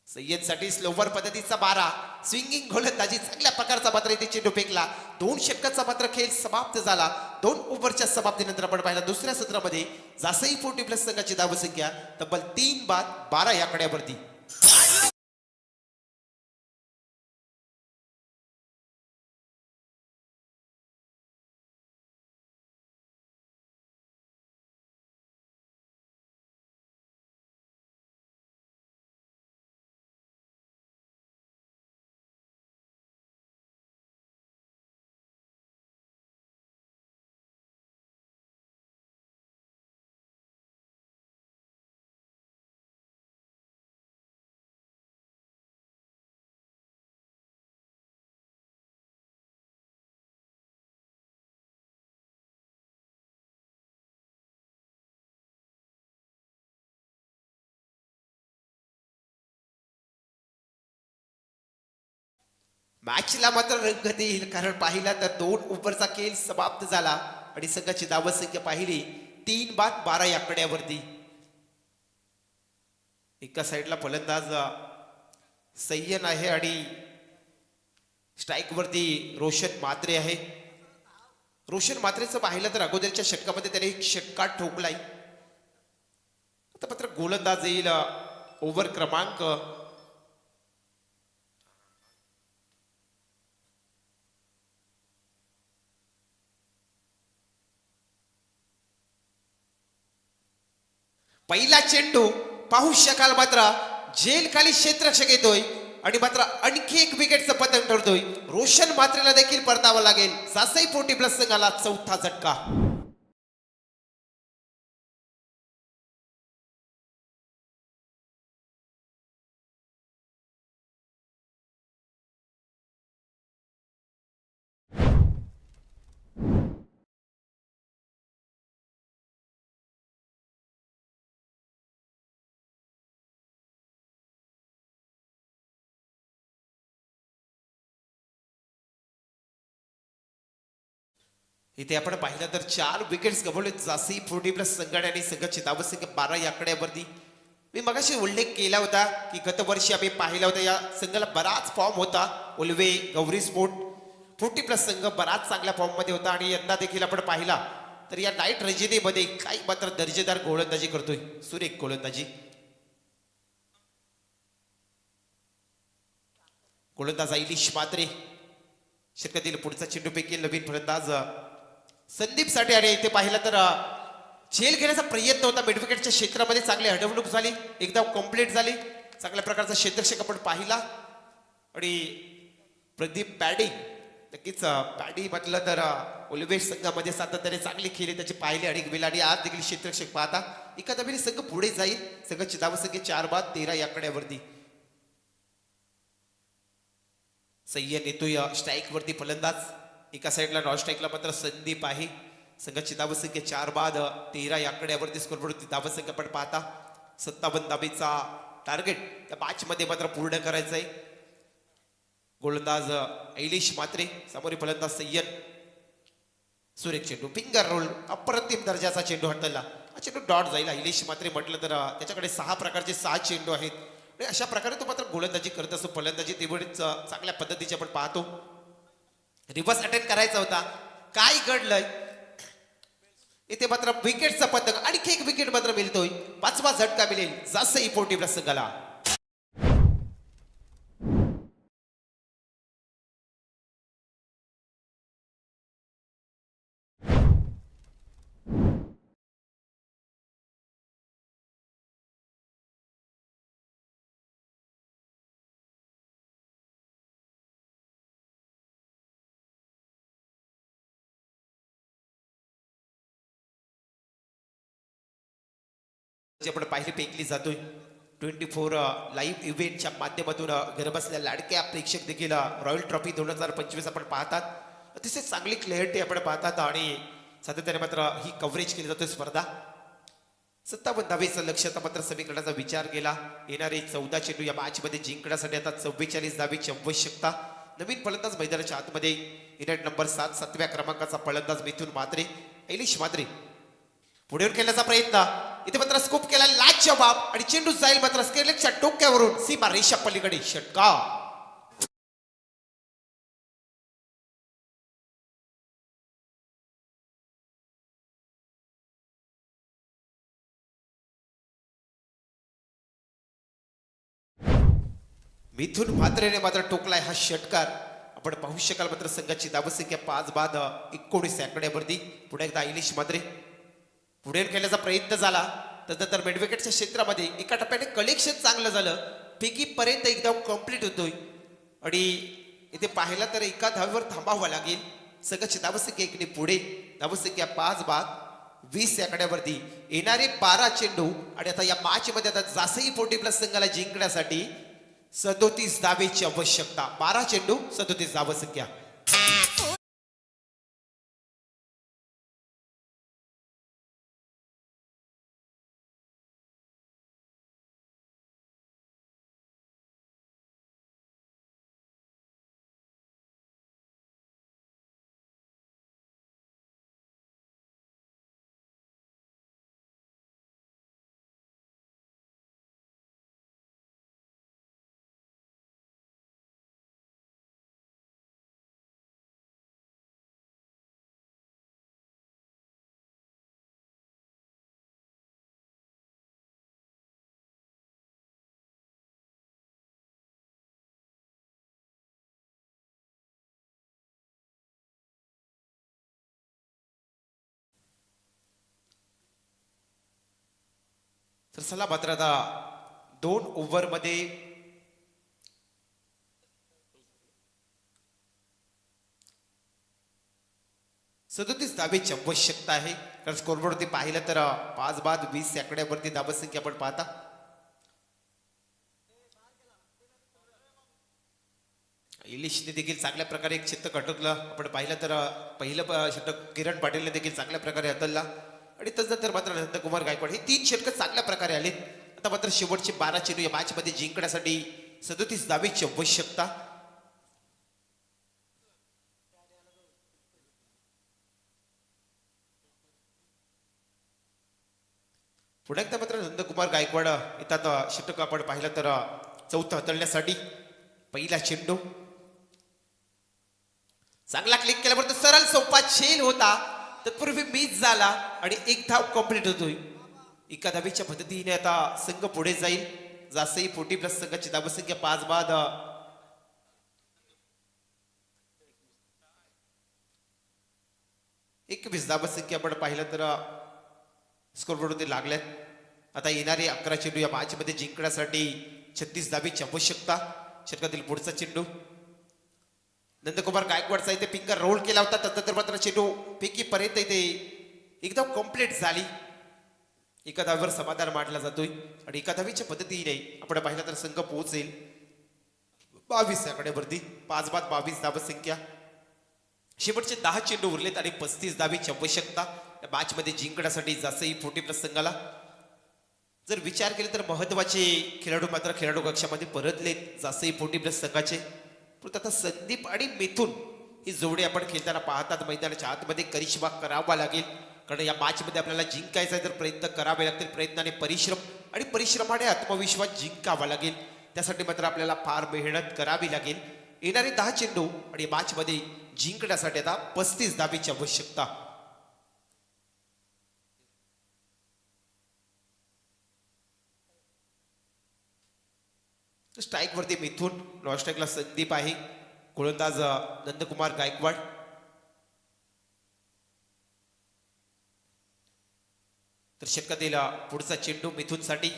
सय्यद साठी स्लोवर पद्धतीचा 12 स्विंगिंग गोलंदाजी चांगल्या प्रकारचा मात्र इथे चेंडू फेकला. 2 षटकाचा मात्र खेळ समाप्त झाला. 2 ओव्हरच्या समाप्तीनंतर आपण पाहिला दुसऱ्या सत्रामध्ये जासई 40+ संघाची धावसंख्या तब्बल 3 बाद 12 या आकड्यावरती. मॅचला मात्र रंगत येईल कारण पाहिला तर 2 ओव्हरचा खेळ समाप्त झाला आणि संघाची धावसंख्या पाहिली 3 बाद 12 या आकड्यावरती. एका साईडला फलंदाज सय्यद आहे आणि स्ट्राईक वरती रोशन मात्रे आहे. रोशन मात्रेचं पाहिलं तर अगोदरच्या षटकामध्ये त्याने एक षटकार ठोकलाय. आता मात्र गोलंदाज येईल ओव्हर क्रमांक पहिला चेंडू पाहू शकाल मात्र जेल खाली क्षेत्ररक्षक येतोय आणि मात्र आणखी एक विकेटचं पतन ठरतोय. रोशन मात्रेला देखील परतावा लागेल. जासई 40+ संघाला चौथा झटका. इथे आपण पाहिलं तर 4 विकेट्स गमावले जासी 40+ संघाने आणि संघाची धावसंख्या 12 या आकड्यावरती. मी मगाशी उल्लेख केला होता की गत वर्षी आम्ही पाहिला होता या संघाला बराच फॉर्म होता. उल्वे गौरी स्पोर्ट 40+ संघ बराच चांगल्या फॉर्म मध्ये होता आणि यंदा देखील आपण पाहिला तर या नाईट रजनीमध्ये काही मात्र दर्जेदार गोलंदाजी करतोय. सुरेख गोलंदाजी. गोलंदाज ऐलिश मात्रे षटकातील पुढचा चेंडू पैकी नवीन फलंदाज संदीप साठी आणि इथे पाहिलं तर झेल घेण्याचा प्रयत्न होता. मिडविकेटच्या क्षेत्रामध्ये चांगली अडवणूक झाली, एकदम कम्प्लीट झाली. चांगल्या प्रकारचा क्षेत्ररक्षक आपण पाहिला आणि प्रदीप पॅडी नक्कीच पॅडी म्हटलं तर उल्वेश संघामध्ये सातत्याने चांगली खेळली त्याची पाहिली आणि गेली आणि आज देखील क्षेत्ररक्षक पाहता एका धावेने संघ पुढे जाईल. संघाची धावसंख्या 4 बाद 13 या आकड्यावरती. सय्यद येतोय स्ट्राईक वरती फलंदाज. एका साईडला नॉन स्ट्राईकला मात्र संदीप आहे. संघाची धावसंख्या 4 बाद 13 या आकड्यावरती स्कोरवरती धावसंख्या आपण पाहता 57 धावेचा टार्गेट या मॅच मध्ये मात्र पूर्ण करायचंय. गोलंदाज ऐलिश मात्रे समोरील फलंदाज सय्यद. सुरेख चेंडू फिंगर रोल अप्रतिम दर्जाचा चेंडू हाताळला. हा चेंडू डॉट जाईल. ऐलिश मात्रे म्हटलं तर त्याच्याकडे 6 प्रकारचे 6 चेंडू आहेत आणि अशा प्रकारे तो मात्र गोलंदाजी करत असतो. फलंदाजी तेवढीच चांगल्या पद्धतीची आपण पाहतो. रिव्हर्स अटेंड करायचा होता, काय घडलंय इथे मात्र विकेटचा पतंग. आणखी एक विकेट मात्र मिळतोय. 5वा झटका मिळेल जासई 40+ संघाला. आपण पाहिली पेकली जातोय 24 लाईव्ह इव्हेंटच्या माध्यमातून घर बसल्या लाडक्या प्रेक्षक देखील रॉयल ट्रॉफी 2025 आपण पाहतात. अतिशय चांगली क्लॅरिटी आपण पाहतात आणि सातत्याने मात्र ही कव्हरेज केली जाते स्पर्धा. 57 धावेचं लक्ष आता मात्र समीकरणाचा विचार केला. येणारे 14 चेंडू या मॅच मध्ये जिंकण्यासाठी आता 44 धावेची आवश्यकता. नवीन फलंदाज मैदानाच्या आतमध्ये युनाइट नंबर 7 7व्या क्रमांकाचा फलंदाज मिथुन मात्रे. ऐलिश मात्रे पुढे खेळण्याचा प्रयत्न इथे मात्र स्कोप केला लाच जबाब आणि चेंडू जाईल मात्र स्केलेक्सच्या डोक्यावरून सीमा रेषा पलीकडे षटका. मिथुन म्हात्रेने मात्र टोकलाय हा षटकार. आपण पाहू शकाल मात्र संघाची धावसंख्या 5 बाद 19 या आकड्यावरती. पुढे एकदा ऐलिश मात्रे पुढे खेळण्याचा प्रयत्न झाला तर मिडविकेटच्या क्षेत्रामध्ये एका टप्प्याने कलेक्शन चांगलं झालं. पैकी पर्यंत एकदम कम्प्लीट होतोय आणि इथे पाहिला तर एका धावेवर थांबावं लागेल. संघाची धावसंख्या इकडे पुढे धावसंख्या 5 बाद 20 या आकड्यावरती. येणारे 12 चेंडू आणि आता या मॅच मध्ये आता जासई 40+ संघाला जिंकण्यासाठी 37 धावेची आवश्यकता. 12 चेंडू 37 धावसंख्या. तर चला मात्र आता 2 ओव्हरमध्ये सदोतीस धावेची आवश्यकता आहे. कारण स्कोरबोर्डवरती पाहिलं तर 5 बाद 20 या आकड्यावरती धावसंख्या आपण पाहता. इलिशने देखील चांगल्या प्रकारे एक शतक अटकलं. आपण पाहिलं तर पहिलं शतक किरण पाटीलने देखील चांगल्या प्रकारे हाताळला आणि त्यानंतर मात्र नंदकुमार गायकवाड हे 3 षटकं चांगल्या प्रकारे आले. आता मात्र शेवटचे 12 चेंडू या मॅच मध्ये जिंकण्यासाठी 37 धावेची आवश्यकता. पुन्हा एकदा मात्र नंदकुमार गायकवाड येतात षटक आपण पाहिलं तर चौथं हाताळण्यासाठी पहिला चेंडू चांगला क्लिक केल्यावर सरळ सोपा झेल होता, तत्पूर्वी मिस झाला आणि एक धाव कंप्लीट होतोय. एका धावेच्या पद्धतीने आता संघ पुढे जाईल. जासई 40+ संघाची धावसंख्या 5 बाद 21 धावसंख्या आपण पाहिलं तर स्कोरबोर्डवरती लागल्यात. आता येणारे 11 चेंडू या मॅच मध्ये जिंकण्यासाठी 36 धावेची आवश्यकता. षटकातील पुढचा चेंडू नंदकुमार गायकवाडचा इथे फिंगर रोल केला होता, तदनंतर मात्र चेंडू फेकीपर्यंत इथे एकदम कम्प्लीट झाली. एका धावेवर समाधान मानला जातोय आणि एका धावेच्या पद्धतीने आपण पाहिलं तर संघ पोहोचेल 22 आकड्यावरती. 5 बाद 22 धावसंख्या. शेवटचे 10 चेंडू उरलेत आणि 35 धावेची आवश्यकता या मॅच मध्ये जिंकण्यासाठी जासई 40+ संघाला. जर विचार केले तर महत्वाचे खेळाडू मात्र खेळाडू कक्षामध्ये परतलेत जासई 40+ संघाचे. परंतु आता संदीप आणि मिथुन ही जोडी आपण खेळताना पाहतात मैदानाच्या आतमध्ये करिश्मा करावा लागेल, कारण या मॅच मध्ये आपल्याला जिंकायचं आहे तर प्रयत्न करावे लागतील. प्रयत्नाने परिश्रम आणि परिश्रमाने आत्मविश्वास जिंकावा लागेल. त्यासाठी मात्र आपल्याला फार मेहनत करावी लागेल. येणारे 10 चेंडू आणि मॅच मध्ये जिंकण्यासाठी आता 35 धावेची आवश्यकता. स्ट्राईक वरती मिथून, नॉन स्ट्राईकला संदीप आहे. गोलंदाज नंदकुमार गायकवाड. तर षटकातील पुढचा चेंडू मिथूनसाठी.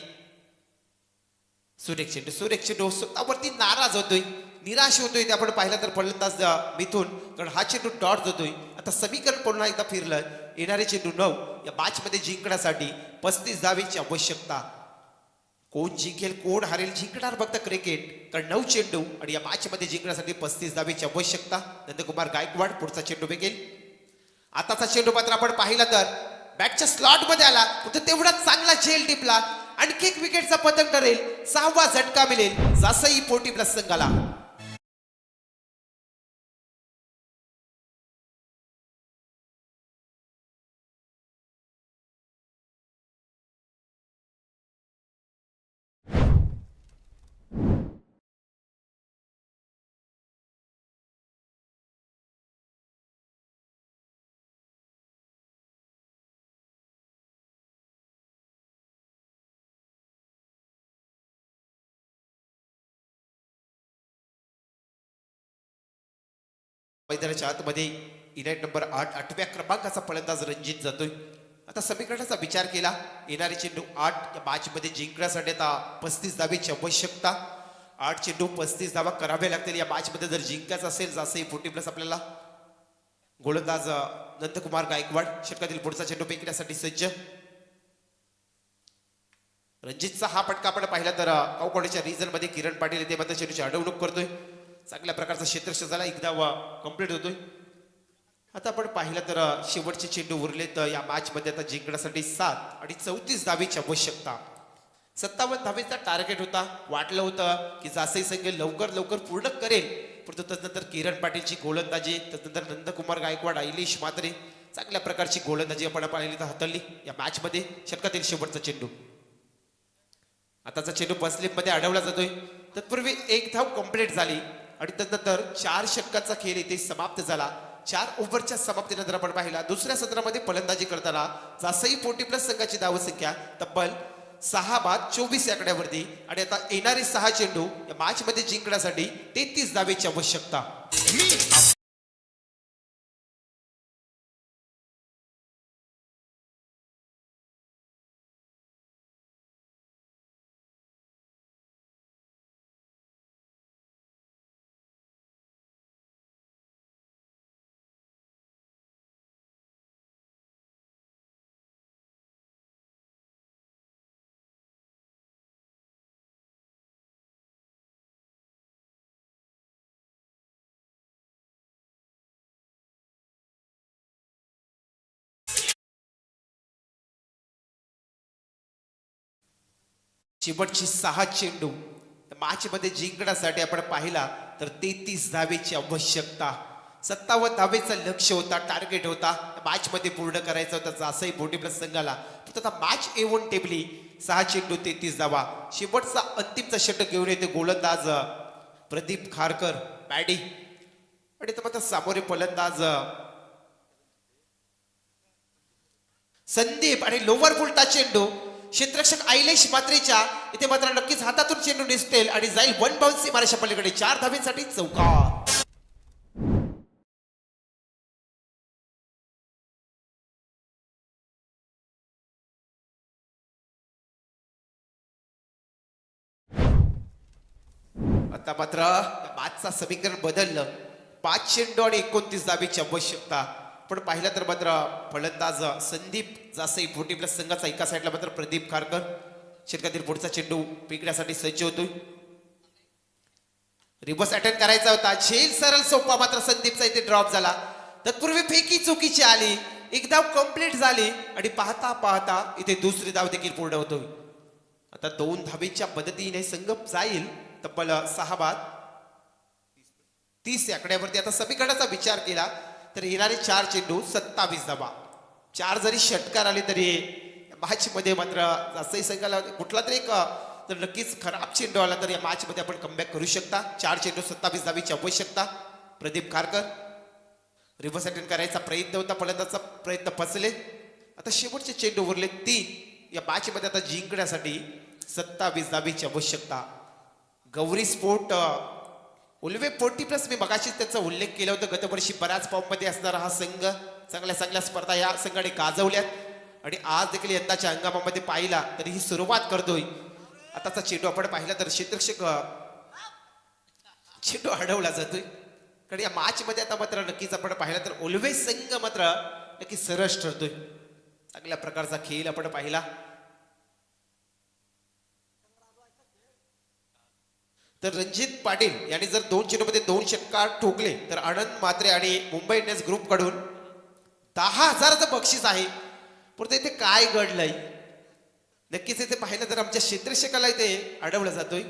सुरेख चेंडू स्वतःवरती नाराज होतोय, निराश होतोय. ते आपण पाहिलं तर फलंदाज मिथून, कारण हा चेंडू डॉट होतोय. आता समीकरण पुन्हा एकदा फिरलं. येणारे चेंडू 9 या मॅच मध्ये जिंकण्यासाठी 35 धावेची आवश्यकता. कोण जिंकेल कोण हरेल जिंकणार फक्त क्रिकेट, कारण 9 चेंडू आणि या मॅच मध्ये जिंकण्यासाठी 35 धावेची आवश्यकता. नंदकुमार गायकवाड पुढचा चेंडू फेकेल. आताचा चेंडू मात्र आपण पाहिला तर बॅटच्या स्लॉट मध्ये आला, फक्त तेवढाच चांगला झेल टिपला. आणखी एक विकेटचा पतंग ठरेल. 6वा झटका मिळेल जासई 40+ संघाला. मैदानाच्या आतमध्ये युनाइट नंबर 8 8व्या क्रमांकाचा फलंदाज रणजित जातोय. आता समीकरणाचा विचार केला. येणारे चेंडू 8 या मॅच मध्ये जिंकण्यासाठी आता 35 धावेची आवश्यकता. 8 चेंडू 35 धावा कराव्या लागतील या मॅच मध्ये जर जिंकायचं असेल जासई 40+ आपल्याला. गोलंदाज नंदकुमार गायकवाड षटकातील पुढचा चेंडू फेकण्यासाठी सज्ज. रणजितचा हा फटका आपण पाहिला तर कावकवाडीच्या रिजन मध्ये किरण पाटील येथे मात्र चेंडूची अडवणूक करतोय. चांगल्या प्रकारचा क्षेत्ररक्षक झाला, एकदा कंप्लीट होतोय. आता आपण पाहिलं तर शेवटचे चेंडू उरले तर या मॅच मध्ये आता जिंकण्यासाठी 7 आणि 34 धावेची आवश्यकता. 57 धावेचा टार्गेट होता. वाटलं होतं की जासई संघ लवकर पूर्ण करेल, परंतु त्यानंतर किरण पाटीलची गोलंदाजी, त्यानंतर नंदकुमार गायकवाड, आयलेश मात्रे चांगल्या प्रकारची गोलंदाजी आपण पाहिली तर हाताळली या मॅच मध्ये. षटकातील शेवटचा चेंडू. आताचा चेंडू बसलिप मध्ये अडवला जातोय. तत्पूर्वी एक धाव कंप्लीट झाली आणि त्यानंतर 4 षटकाचा खेळ इथे समाप्त झाला. 4 ओव्हरच्या समाप्तीनंतर आपण पाहिला दुसऱ्या सत्रामध्ये फलंदाजी करताना जासई 40+ संघाची धावसंख्या तब्बल 6 बाद 24 आकड्यावरती. आणि आता येणारे 6 चेंडू या मॅच मध्ये जिंकण्यासाठी 33 धावेची आवश्यकता. शेवटची 6 चेंडू मॅच मध्ये जिंकण्यासाठी आपण पाहिला तर 33 धावेची आवश्यकता. 57 धावेचं लक्ष होता, टार्गेट होता मॅच मध्ये पूर्ण करायचा होता जासई 40 प्लस संघाला. फक्त आता मॅच A1 टेबली 6 चेंडू 33 धावा. शेवटचा अंतिमचा षटक घेऊन येते गोलंदाज प्रदीप खारकर बॅडी आणि तर मात्र सामोरे फलंदाज संदीप आणि लोवर फुलटा चेंडू क्षेत्ररक्षक आयलेश मात्रेच्या इथे मात्र नक्कीच हातातून चेंडू निसटेल आणि जाईल 1 बाउन्स सीमारेषा पलीकडे 4 धावेसाठी चौकार. आता मात्र मॅचचा समीकरण बदललं. 5 चेंडू आणि 29 धावेची आवश्यकता. पण पाहिलं तर मात्र फलंदाज संदीप जासई 40 प्लस संघाचा एका साईडला मात्र प्रदीप खारकर षटकातील पुढचा चेंडू पिकण्यासाठी सज्ज होतोय. रिव्हर्स अटेम्प्ट करायचा होता, झेल सरळ सोपा मात्र संदीपचा इथे ड्रॉप झाला. तत्पूर्वी फेकी चुकीची आली, एक धाव कंप्लीट झाली आणि पाहता पाहता इथे दुसरी धाव देखील पूर्ण होतोय. आता 2 धावेच्या मदतीने संघ जाईल तब्बल 6 बाद 30 या आकड्यावरती. आता समीकरणाचा विचार केला तर येणारे 4 चेंडू 27 धावा. 4 जरी षटकार आले तरी मॅच मध्ये मात्र जासई संघाला कुठला तरी एक तर नक्कीच खराब चेंडू आला तर या मॅच मध्ये आपण कमबॅक करू शकता. 4 चेंडू 27 धावेची आवश्यकता. प्रदीप खारकर रिव्हर्स अटेम्प्ट करायचा प्रयत्न होता, फलंदाजाचा प्रयत्न फसले. आता शेवटचे चेंडू उरले 3. या मॅच मध्ये आता जिंकण्यासाठी 27 धावेची आवश्यकता. गौरी स्पोर्ट उल्वे 40 प्लस मी मगाशीच त्याचा उल्लेख केला होता. गतवर्षी बऱ्याच फॉर्ममध्ये असणारा हा संघ चांगल्या चांगल्या स्पर्धा या संघाने गाजवल्यात आणि आज देखील यंदाच्या हंगामामध्ये पाहिला तरी ही सुरुवात करतोय. आताचा चेंडू आपण पाहिला तर क्षेत्ररक्षक चेंडू अडवला जातोय कारण या मॅच मध्ये आता मात्र नक्कीच आपण पाहिला तर उल्वे संघ मात्र नक्कीच सरस ठरतोय. चांगल्या प्रकारचा खेळ आपण पाहिला. तर रणजित पाटील यांनी जर 2 चेंडूमध्ये 2 षटकार ठोकले तर आनंद म्हात्रे आणि मुंबई इंडियन्स ग्रुप कडून 10,000चं बक्षीस आहे. परंतु इथे काय घडलंय नक्कीच इथे पाहिलं तर आमच्या क्षेत्ररक्षकाला इथे अडवलं जातोय.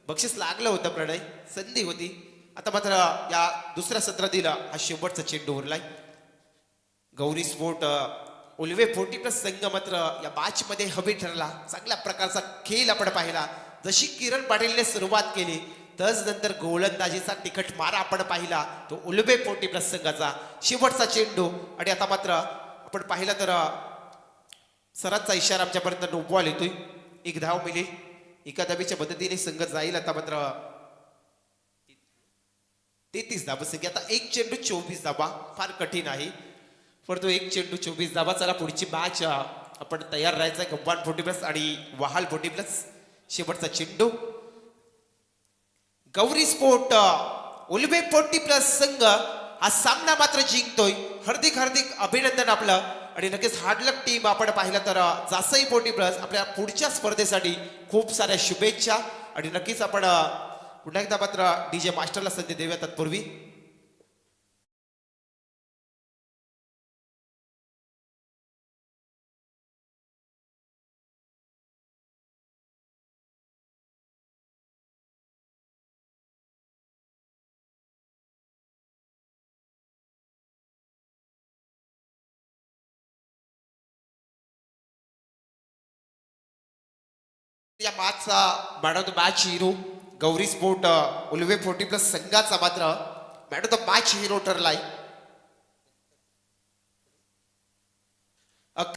बक्षीस लागलं होतं, प्रणय संधी होती. आता मात्र या दुसऱ्या सत्रातील हा शेवटचा चेंडू उरलाय. गौरी स्पोर्ट उल्वे 40 प्लस संघ मात्र या मॅच मध्ये हवे ठरला. चांगल्या प्रकारचा खेळ आपण पाहिला. जशी किरण पाटीलने सुरुवात केली तस नंतर गोलंदाजीचा तिखट मारा आपण पाहिला तो उल्वे 40 प्लस संघाचा. शेवटचा चेंडू आणि आता मात्र आपण पाहिला तर सरांचा इशारा आमच्यापर्यंत नो बॉल येतोय. 1 धाव मिळेल. एका धावेच्या मदतीने संघ जाईल. आता मात्र 33 धावा संख्या. आता 1 चेंडू 24 धावा फार कठीण आहे परंतु 1 चेंडू 24 धावा. चला पुढची मॅच आपण तयार राहायचं आहे. गव्हाण 40 प्लस आणि वहाल 40 प्लस. शेवटचा चेंडू. गौरी स्पोर्ट उल्वे 40 प्लस संघ हा सामना मात्र जिंकतोय. हार्दिक हार्दिक अभिनंदन आपलं. आणि नक्कीच हार्डलक टीम आपण पाहिलं तर जासई 40 प्लस आपल्या पुढच्या स्पर्धेसाठी खूप साऱ्या शुभेच्छा. आणि नक्कीच आपण पुन्हा एकदा मात्र DJ मास्टरला संधी देऊया. तत्पूर्वी या मॅचचा man of the match hero Gauri sport Ulwe 40 plus संघाचा मात्र man of the match hero ठरलाय.